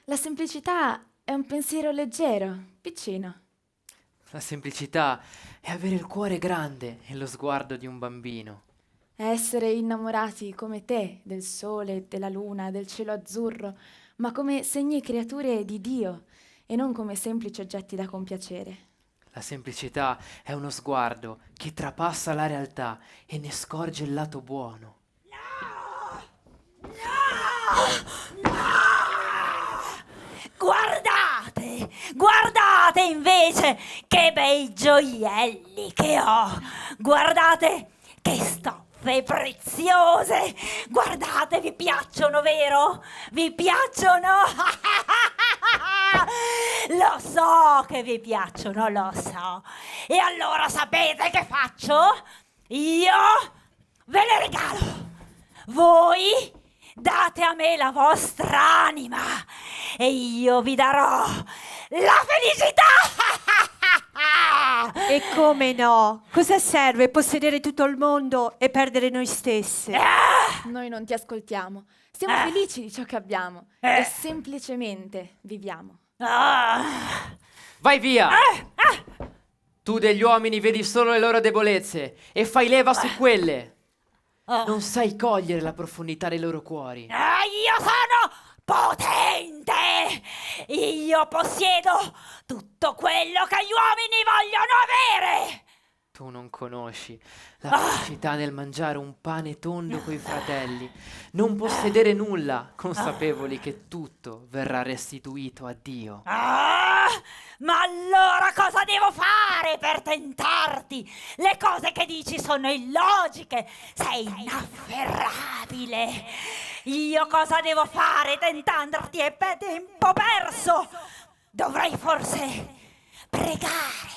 La semplicità è un pensiero leggero, piccino. La semplicità è avere il cuore grande e lo sguardo di un bambino. È essere innamorati come te del sole, della luna, del cielo azzurro, ma come segni e creature di Dio e non come semplici oggetti da compiacere. La semplicità è uno sguardo che trapassa la realtà e ne scorge il lato buono. Guardate, guardate invece che bei gioielli che ho. Guardate che stoffe preziose. Guardate, vi piacciono, vero? Vi piacciono? Lo so che vi piacciono, lo so. E allora sapete che faccio? Io ve le regalo. Voi date a me la vostra anima e io vi darò la felicità. E come no? Cosa serve possedere tutto il mondo e perdere noi stesse? Noi non ti ascoltiamo. Siamo felici di ciò che abbiamo e semplicemente viviamo. Vai via! Tu degli uomini vedi solo le loro debolezze e fai leva su quelle. Non sai cogliere la profondità dei loro cuori. Io sono potente. Io possiedo tutto quello che gli uomini vogliono avere. Tu non conosci la felicità nel mangiare un pane tondo coi fratelli, non possedere nulla, consapevoli che tutto verrà restituito a Dio. Ma allora cosa devo fare per tentarti? Le cose che dici sono illogiche, sei inafferrabile. Io cosa devo fare tentarti? È tempo perso. Dovrei forse pregare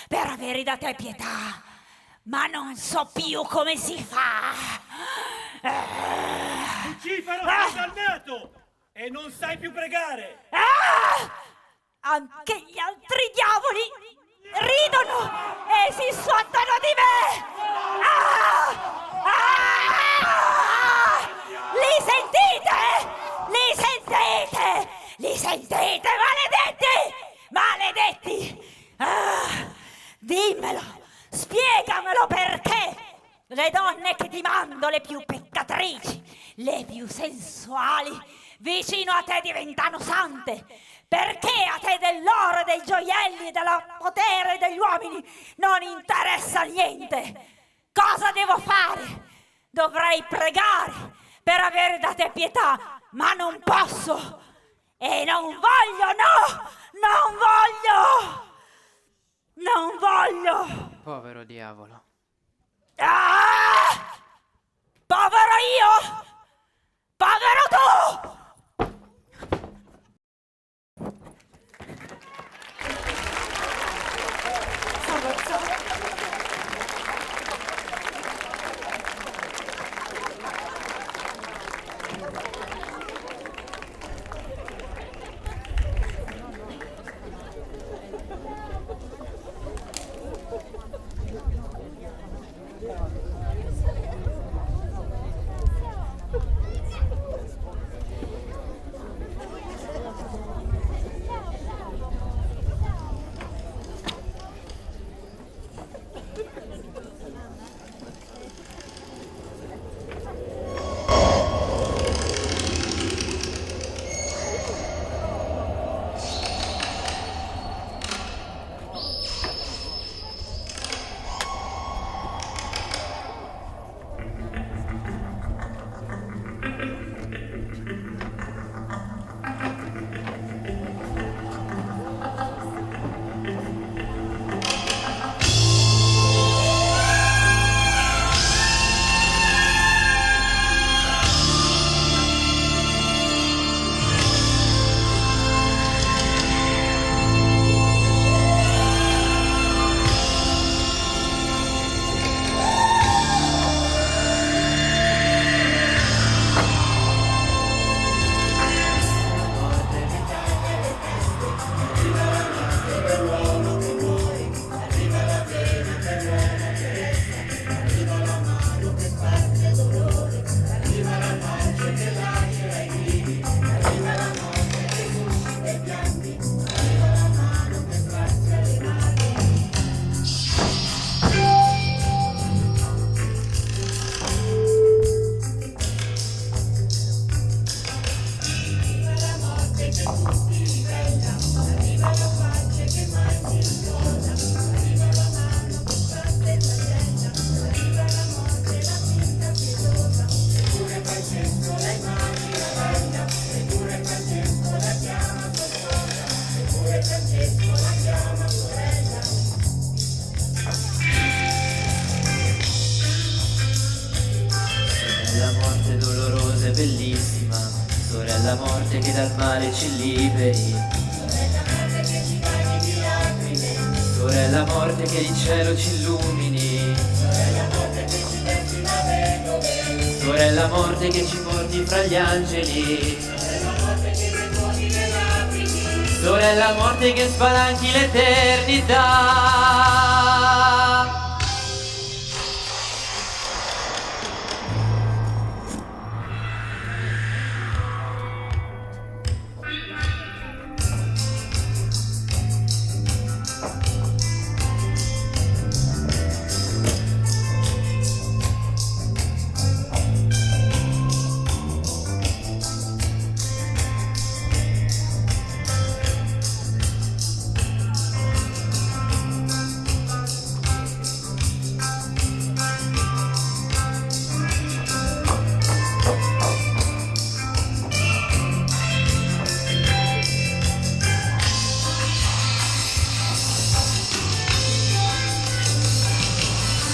per avere da te pietà, ma non so più come si fa. Lucifero sei dannato e non sai più pregare. Anche gli altri diavoli ridono e si sottono di me. Li sentite? Li sentite? Li sentite, maledetti? Maledetti! Dimmelo, spiegamelo perché le donne che ti mando, le più peccatrici, le più sensuali, vicino a te diventano sante. Perché a te dell'oro, dei gioielli, del potere degli uomini non interessa niente? Cosa devo fare? Dovrei pregare per avere da te pietà, ma non posso. E non voglio, no! Non voglio! Non voglio! Povero diavolo. Povero io! Povero tu! Sorella morte che dal male ci liberi, sorella morte che il cielo ci illumini, sorella morte che ci porti fra gli angeli, sorella morte che spalanchi l'eternità.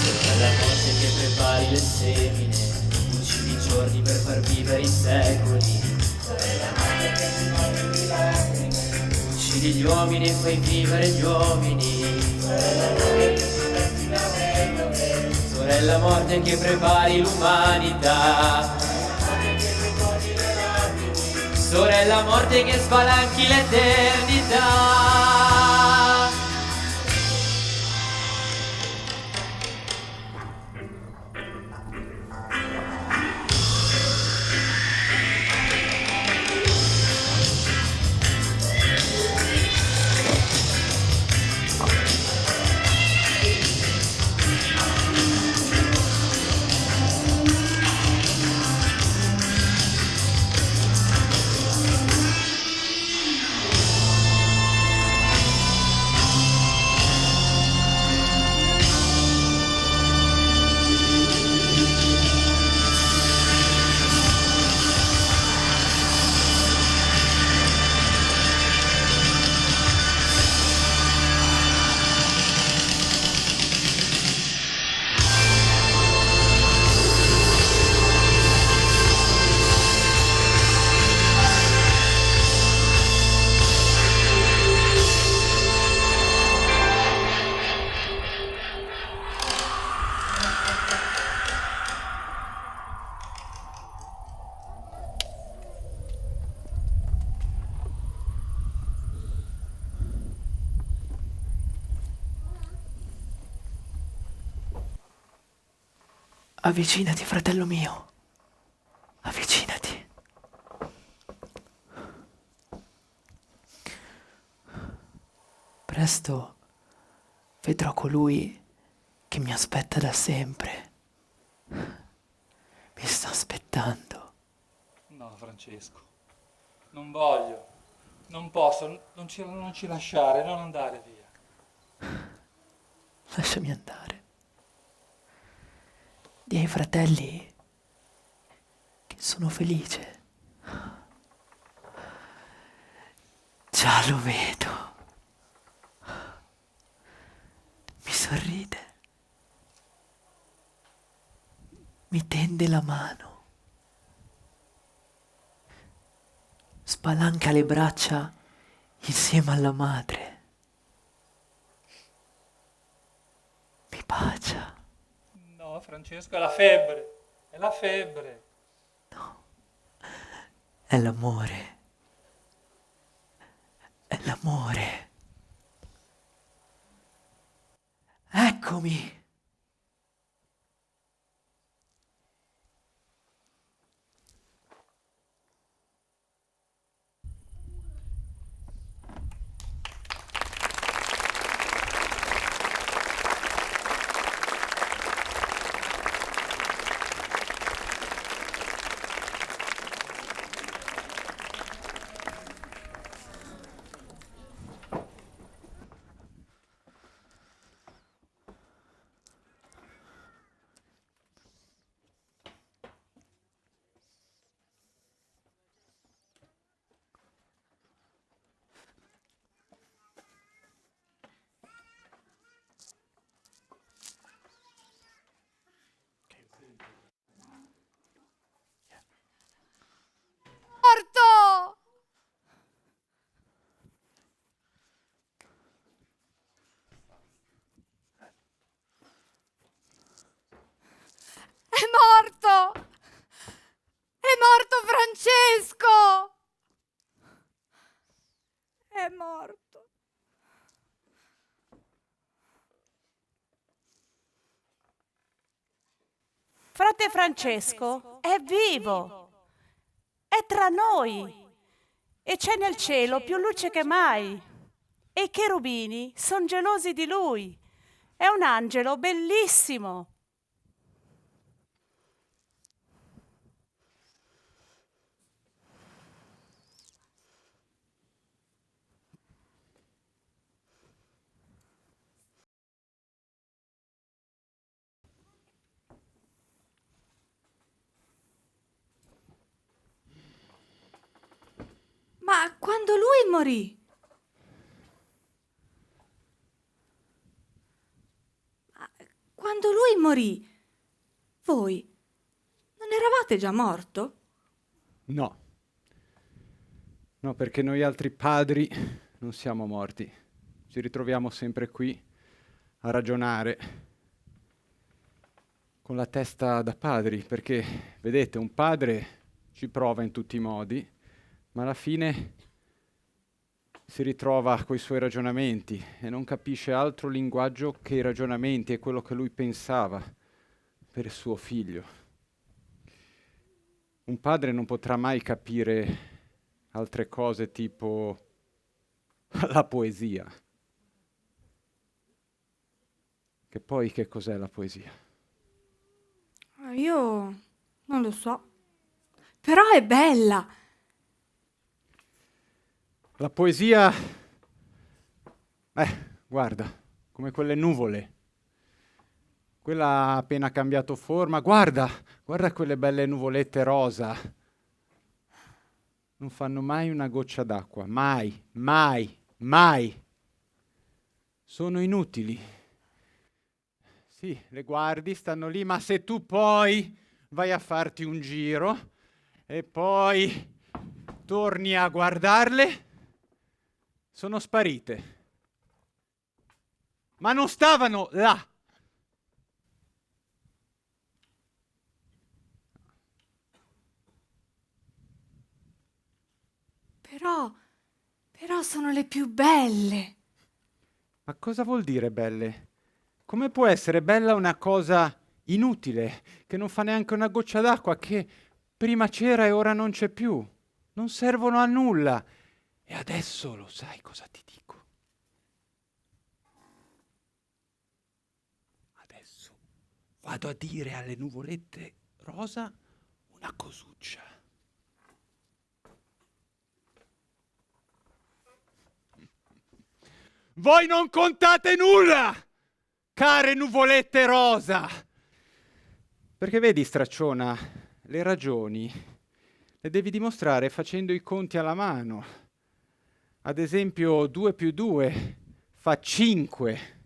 Sorella morte che prepari le semine, uccidi i giorni per far vivere i secoli. Sorella morte che si muove di lacrime, uccidi gli uomini e fai vivere gli uomini. Sorella morte che si vesti da vedove, sorella morte che prepari l'umanità. Sorella morte che spalanchi l'eternità. Avvicinati, fratello mio. Avvicinati. Presto vedrò colui che mi aspetta da sempre. Mi sta aspettando. No, Francesco, non voglio, non posso, non ci lasciare, non andare via. Lasciami andare. Dì ai fratelli che sono felice. Già lo vedo. Mi sorride. Mi tende la mano. Spalanca le braccia insieme alla madre. Mi bacia. No, Francesco, è la febbre, è la febbre. È l'amore. È l'amore. Eccomi. morto. Frate Francesco è vivo, è tra noi e c'è nel cielo più luce che mai. E i cherubini sono gelosi di lui. È un angelo bellissimo. Ma quando lui morì, voi non eravate già morto? No. No, perché noi altri padri non siamo morti. Ci ritroviamo sempre qui a ragionare con la testa da padri, perché, vedete, un padre ci prova in tutti i modi, ma alla fine si ritrova coi suoi ragionamenti e non capisce altro linguaggio che i ragionamenti e quello che lui pensava per il suo figlio. Un padre non potrà mai capire altre cose tipo la poesia. Che poi che cos'è la poesia? Io non lo so, però è bella. La poesia, guarda, come quelle nuvole. Quella ha appena cambiato forma. Guarda quelle belle nuvolette rosa. Non fanno mai una goccia d'acqua. Mai, mai, mai. Sono inutili. Sì, le guardi, stanno lì, ma se tu poi vai a farti un giro e poi torni a guardarle, sono sparite. Ma non stavano là. Però sono le più belle. Ma cosa vuol dire belle? Come può essere bella una cosa inutile, che non fa neanche una goccia d'acqua, che prima c'era e ora non c'è più? Non servono a nulla. E adesso lo sai cosa ti dico? Adesso vado a dire alle nuvolette rosa una cosuccia. Voi non contate nulla, care nuvolette rosa! Perché vedi, stracciona, le ragioni le devi dimostrare facendo i conti alla mano. Ad esempio, 2 più 2 fa 5.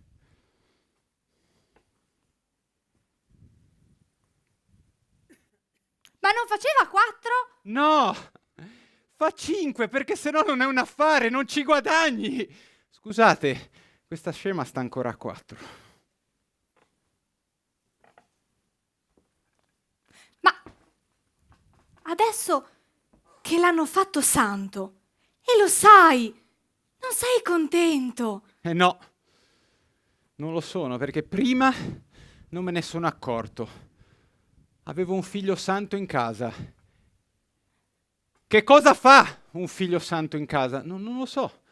Ma non faceva 4? No! Fa 5 perché sennò non è un affare, non ci guadagni! Scusate, questa scema sta ancora a 4. Ma adesso che l'hanno fatto santo, e lo sai, non sei contento? No, non lo sono perché prima non me ne sono accorto. Avevo un figlio santo in casa. Che cosa fa un figlio santo in casa? Non lo so.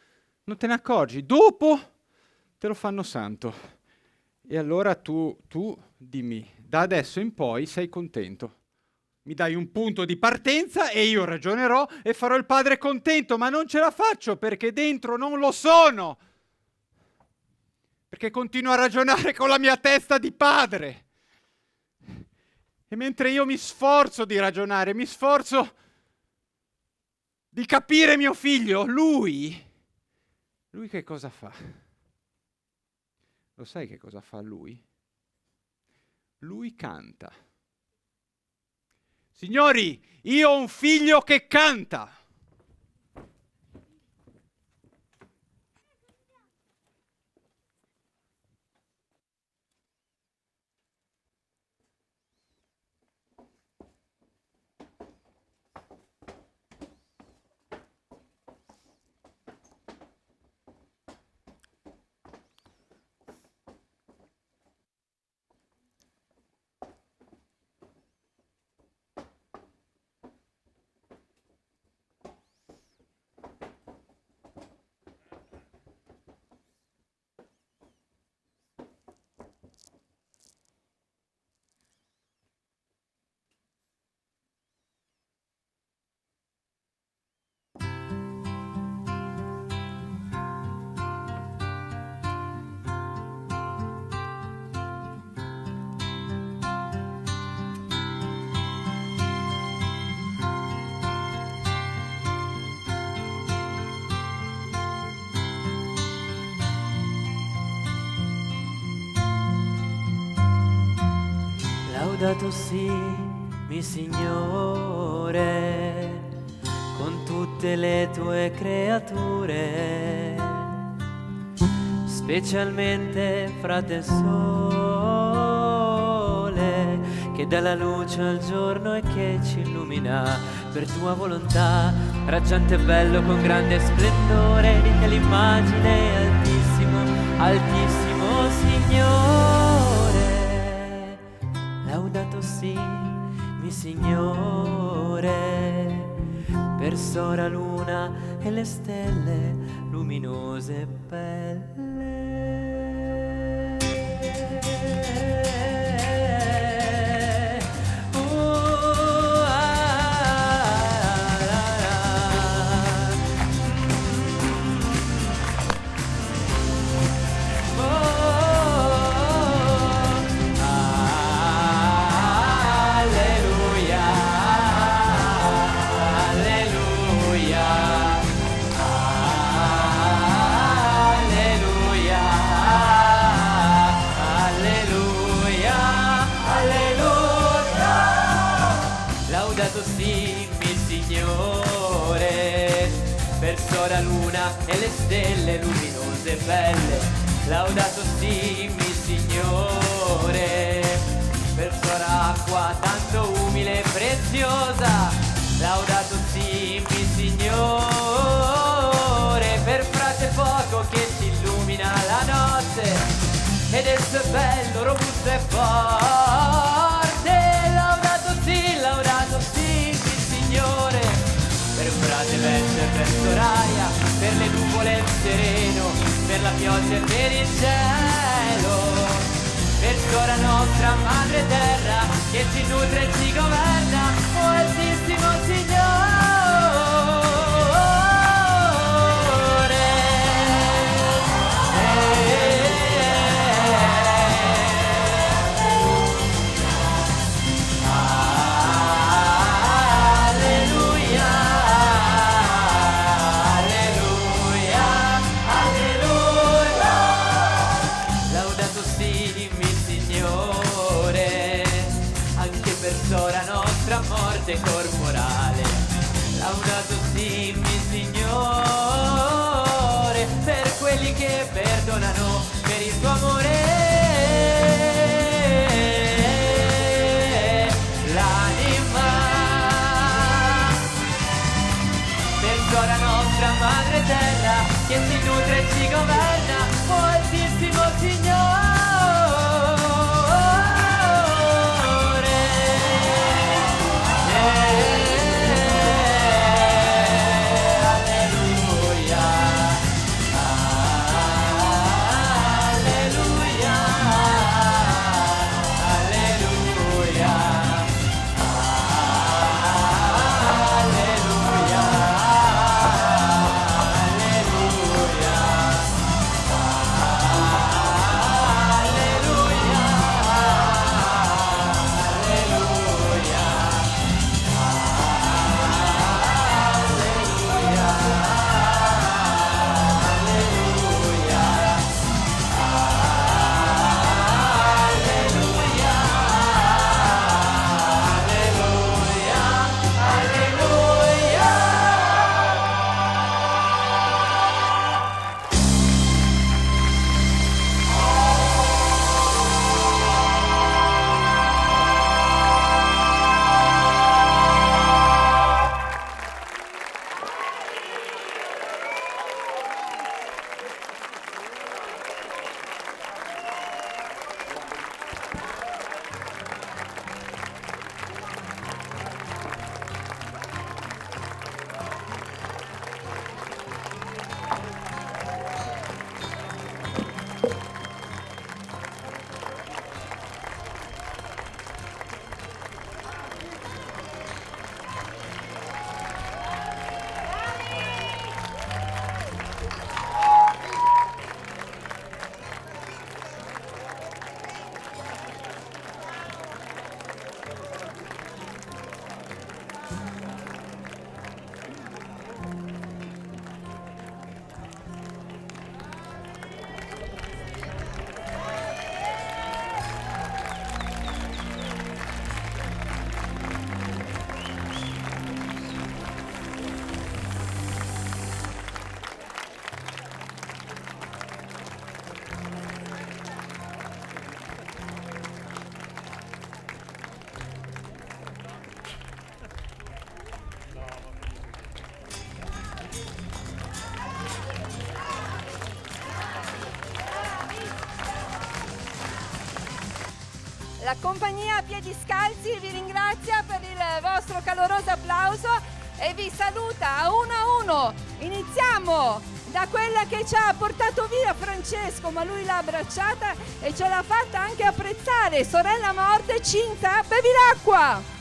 Non te ne accorgi. Dopo te lo fanno santo. E allora tu dimmi, da adesso in poi sei contento. Mi dai un punto di partenza e io ragionerò e farò il padre contento, ma non ce la faccio perché dentro non lo sono. Perché continuo a ragionare con la mia testa di padre. E mentre io mi sforzo di ragionare, mi sforzo di capire mio figlio, lui che cosa fa? Lo sai che cosa fa lui? Lui canta. Signori, io ho un figlio che canta. Laudato sì, mi Signore, con tutte le tue creature, specialmente frate sole, che dà la luce al giorno e che ci illumina per tua volontà, raggiante e bello con grande splendore, di te l'immagine altissimo, altissimo Signore. Laudato sì, mi Signore, per sora luna e le stelle luminose e belle. La luna e le stelle luminose e belle, laudato sì, mi Signore, per sua acqua tanto umile e preziosa, laudato sì, mi Signore, per frate fuoco che ci illumina la notte, ed esso è bello, robusto e forte, laudato sì, mi Signore, per frate vento e presto l'aria, per le nuvole il sereno, per la pioggia e per il cielo, per sora nostra madre terra, che ci nutre e ci governa, o altissimo Signore. Corporale, laudato sì, mi Signore, per quelli che perdonano per il tuo amore. L'anima del sora nostra madre terra, che ci nutre e ci governa, o altissimo Signore. La compagnia Piedi Scalzi vi ringrazia per il vostro caloroso applauso e vi saluta a 1. Iniziamo da quella che ci ha portato via Francesco, ma lui l'ha abbracciata e ce l'ha fatta anche apprezzare. Sorella morte, Cinzia, bevi l'acqua!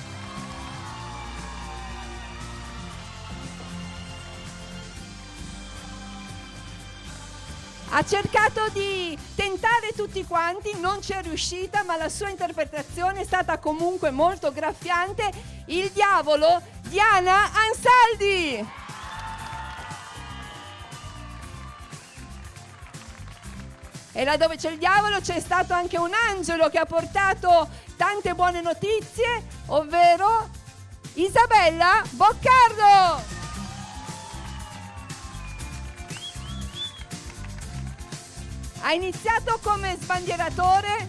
Ha cercato di tentare tutti quanti, non ci è riuscita, ma la sua interpretazione è stata comunque molto graffiante. Il diavolo, Diana Ansaldi. E là dove c'è il diavolo c'è stato anche un angelo che ha portato tante buone notizie, ovvero Isabella Boccardo. Ha iniziato come sbandieratore,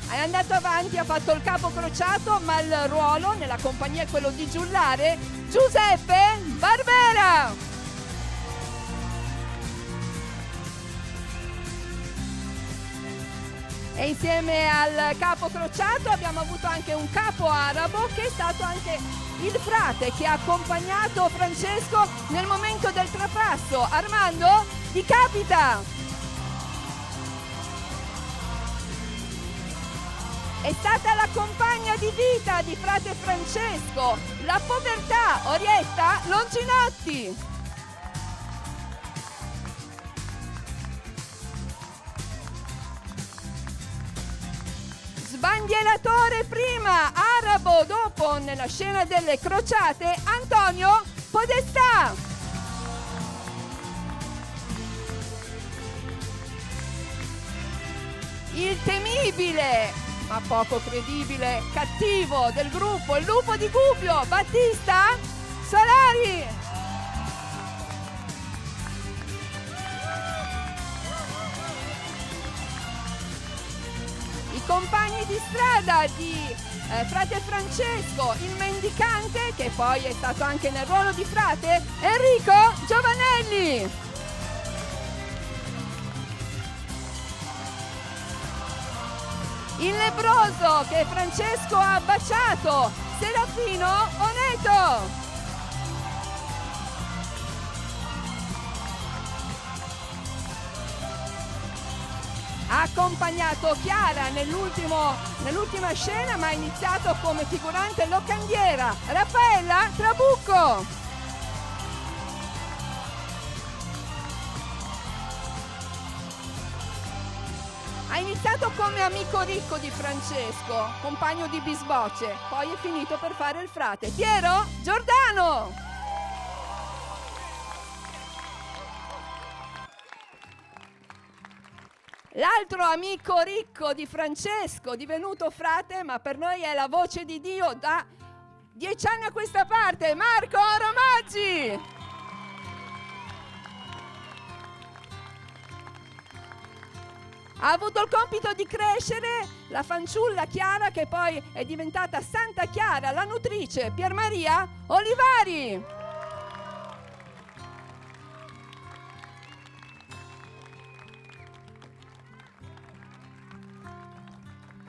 è andato avanti, ha fatto il capo crociato, ma il ruolo nella compagnia è quello di giullare Giuseppe Barbera. E insieme al capo crociato abbiamo avuto anche un capo arabo che è stato anche il frate che ha accompagnato Francesco nel momento del trapasso, Armando Di Capita. È stata la compagna di vita di frate Francesco, la povertà, Orietta Longinotti. Sbandieratore prima, arabo dopo, nella scena delle crociate, Antonio Podestà. Il temibile, ma poco credibile, cattivo del gruppo, il lupo di Gubbio, Battista Solari. I compagni di strada di frate Francesco, il mendicante, che poi è stato anche nel ruolo di frate, Enrico Giovanelli. Il lebbroso che Francesco ha baciato, Serafino Oneto. Ha accompagnato Chiara nell'ultima scena, ma ha iniziato come figurante locandiera, Raffaella Trabucco. Ha iniziato come amico ricco di Francesco, compagno di bisbocce, poi è finito per fare il frate. Piero Giordano! L'altro amico ricco di Francesco, divenuto frate, ma per noi è la voce di Dio da 10 anni a questa parte, Marco Romaggi! Ha avuto il compito di crescere la fanciulla Chiara, che poi è diventata Santa Chiara, la nutrice, Piermaria Olivari.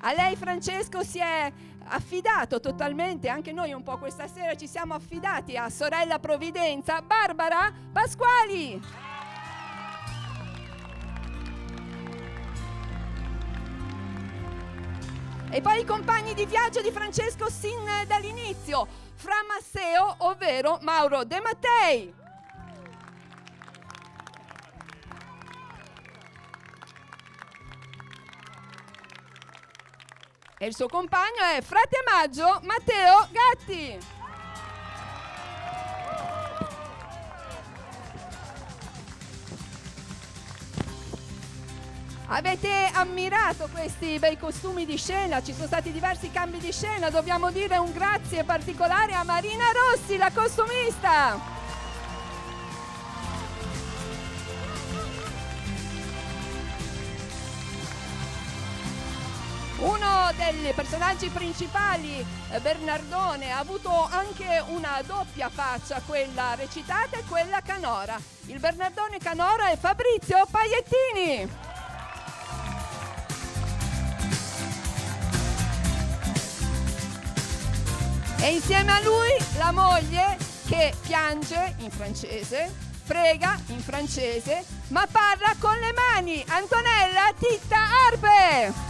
A lei Francesco si è affidato totalmente, anche noi un po' questa sera ci siamo affidati a sorella Provvidenza, Barbara Pasquali. E poi i compagni di viaggio di Francesco sin dall'inizio, Fra Masseo, ovvero Mauro De Mattei. E il suo compagno è frate Maggio Matteo Gatti. Avete ammirato questi bei costumi di scena, ci sono stati diversi cambi di scena, dobbiamo dire un grazie particolare a Marina Rossi, la costumista. Uno dei personaggi principali, Bernardone, ha avuto anche una doppia faccia, quella recitata e quella canora. Il Bernardone canora è Fabrizio Pagliettini. E insieme a lui la moglie che piange in francese, prega in francese, ma parla con le mani. Antonella Titta Arpe.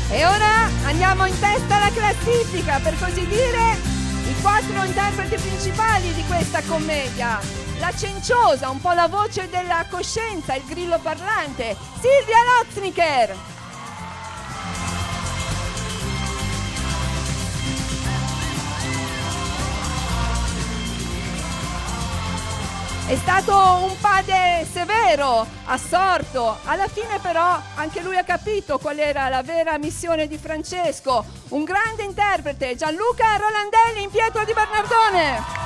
E ora andiamo in testa alla classifica, per così dire, i 4 interpreti principali di questa commedia. La cenciosa, un po' la voce della coscienza, il grillo parlante, Silvia Lozniker. È stato un padre severo, assorto. Alla fine però anche lui ha capito qual era la vera missione di Francesco. Un grande interprete, Gianluca Rolandelli in Pietro di Bernardone.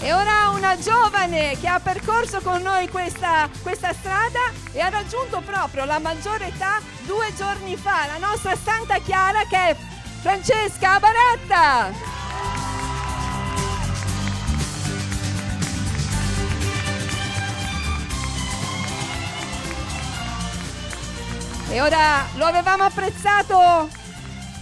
E ora una giovane che ha percorso con noi questa strada e ha raggiunto proprio la maggiore età 2 giorni fa, la nostra Santa Chiara, che è Francesca Baratta. E ora lo avevamo apprezzato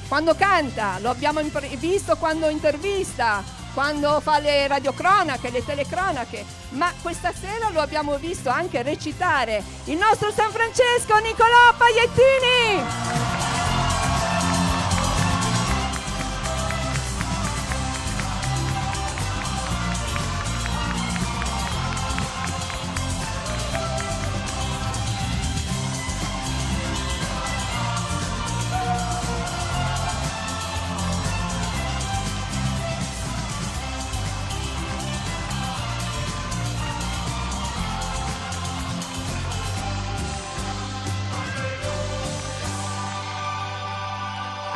quando canta, lo abbiamo visto quando intervista, quando fa le radiocronache, le telecronache, ma questa sera lo abbiamo visto anche recitare il nostro San Francesco Nicolò Pagliettini.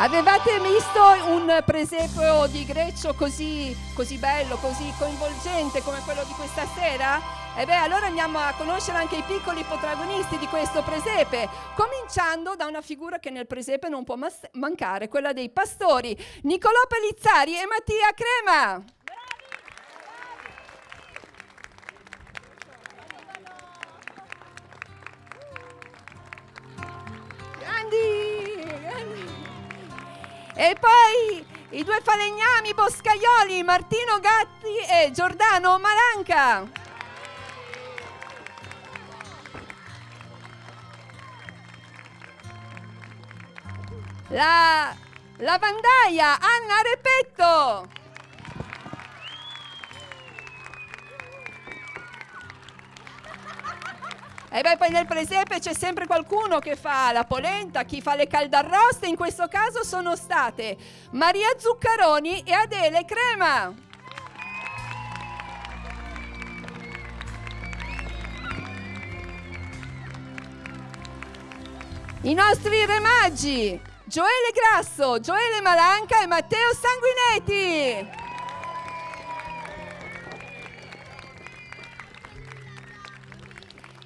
Avevate visto un presepio di Greccio così bello, così coinvolgente come quello di questa sera? E beh, allora andiamo a conoscere anche i piccoli protagonisti di questo presepe, cominciando da una figura che nel presepe non può mancare, quella dei pastori, Nicolò Pellizzari e Mattia Crema. E poi i 2 falegnami boscaioli, Martino Gatti e Giordano Malanca. La lavandaia Anna Repetto. E beh, poi nel presepe c'è sempre qualcuno che fa la polenta, chi fa le caldarroste. In questo caso sono state Maria Zuccaroni e Adele Crema. I nostri re magi, Gioele Grasso, Gioele Malanca e Matteo Sanguinetti.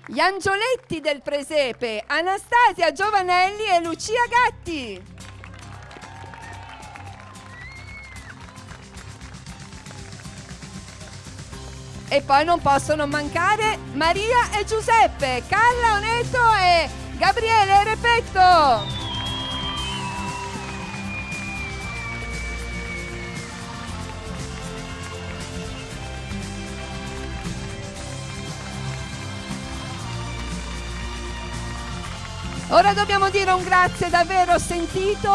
Gli angioletti del presepe, Anastasia Giovanelli e Lucia Gatti. E poi non possono mancare Maria e Giuseppe, Carla Oneto e Gabriele Repetto. Ora dobbiamo dire un grazie davvero sentito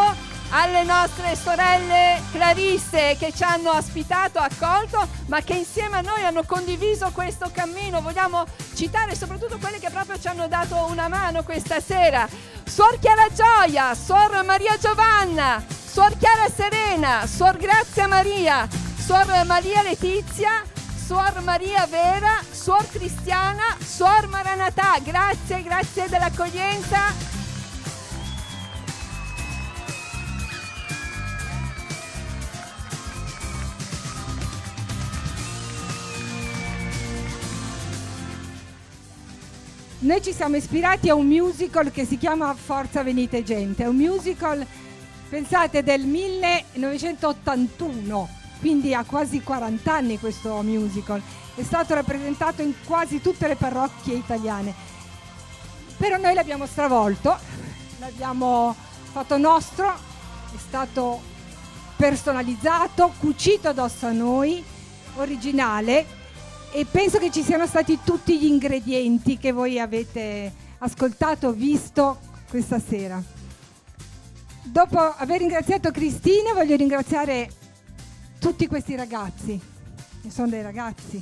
alle nostre sorelle Clarisse che ci hanno ospitato, accolto, ma che insieme a noi hanno condiviso questo cammino. Vogliamo citare soprattutto quelle che proprio ci hanno dato una mano questa sera. Suor Chiara Gioia, Suor Maria Giovanna, Suor Chiara Serena, Suor Grazia Maria, Suor Maria Letizia, Suor Maria Vera, Suor Cristiana, Suor Maranatà. Grazie, grazie dell'accoglienza. Noi ci siamo ispirati a un musical che si chiama Forza Venite Gente. È un musical, pensate, del 1981, quindi ha quasi 40 anni questo musical. È stato rappresentato in quasi tutte le parrocchie italiane. Però noi l'abbiamo stravolto, l'abbiamo fatto nostro, è stato personalizzato, cucito addosso a noi, originale, e penso che ci siano stati tutti gli ingredienti che voi avete ascoltato, visto questa sera. Dopo aver ringraziato Cristina, voglio ringraziare tutti questi ragazzi, che sono dei ragazzi.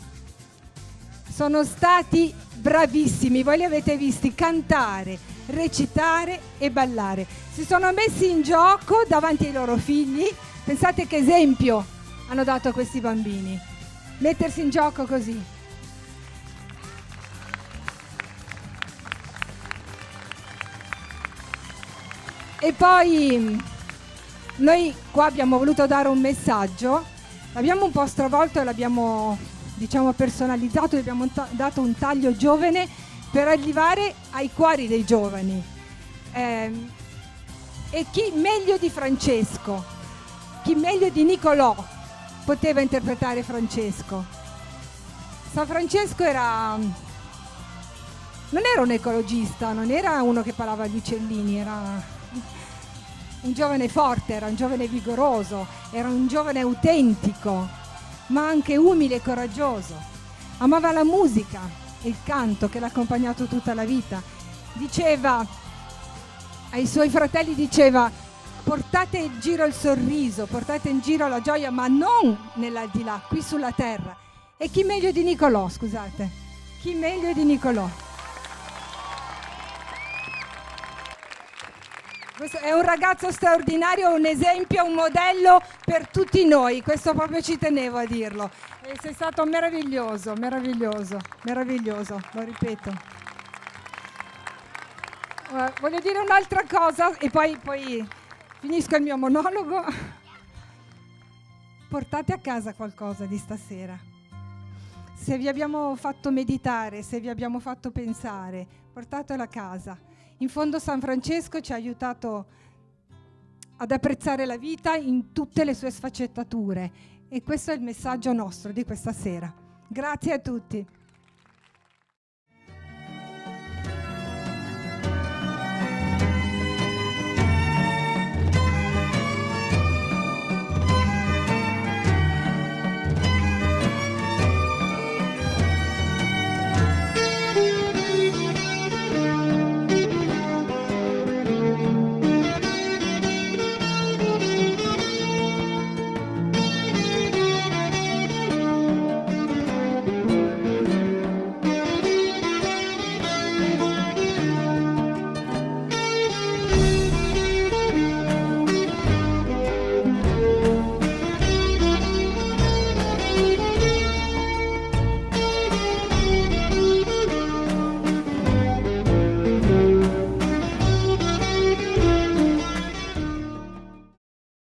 Sono stati bravissimi, voi li avete visti cantare, recitare e ballare. Si sono messi in gioco davanti ai loro figli. Pensate che esempio hanno dato a questi bambini. Mettersi in gioco così. E poi noi qua abbiamo voluto dare un messaggio, l'abbiamo un po' stravolto e l'abbiamo, diciamo, personalizzato, gli abbiamo dato un taglio giovane per arrivare ai cuori dei giovani. E chi meglio di Francesco, chi meglio di Nicolò poteva interpretare Francesco? San Francesco non era un ecologista, non era uno che parlava agli uccellini, era un giovane forte, era un giovane vigoroso, era un giovane autentico, ma anche umile e coraggioso. Amava la musica e il canto che l'ha accompagnato tutta la vita. Diceva ai suoi fratelli, diceva: portate in giro il sorriso, portate in giro la gioia, ma non nell'aldilà, qui sulla terra. E chi meglio di Nicolò, scusate? Chi meglio di Nicolò? Questo è un ragazzo straordinario, un esempio, un modello per tutti noi, questo proprio ci tenevo a dirlo. E sei stato meraviglioso, meraviglioso, meraviglioso, lo ripeto. Voglio dire un'altra cosa e poi finisco il mio monologo. Portate a casa qualcosa di stasera. Se vi abbiamo fatto meditare, se vi abbiamo fatto pensare, portatelo a casa. In fondo San Francesco ci ha aiutato ad apprezzare la vita in tutte le sue sfaccettature e questo è il messaggio nostro di questa sera. Grazie a tutti.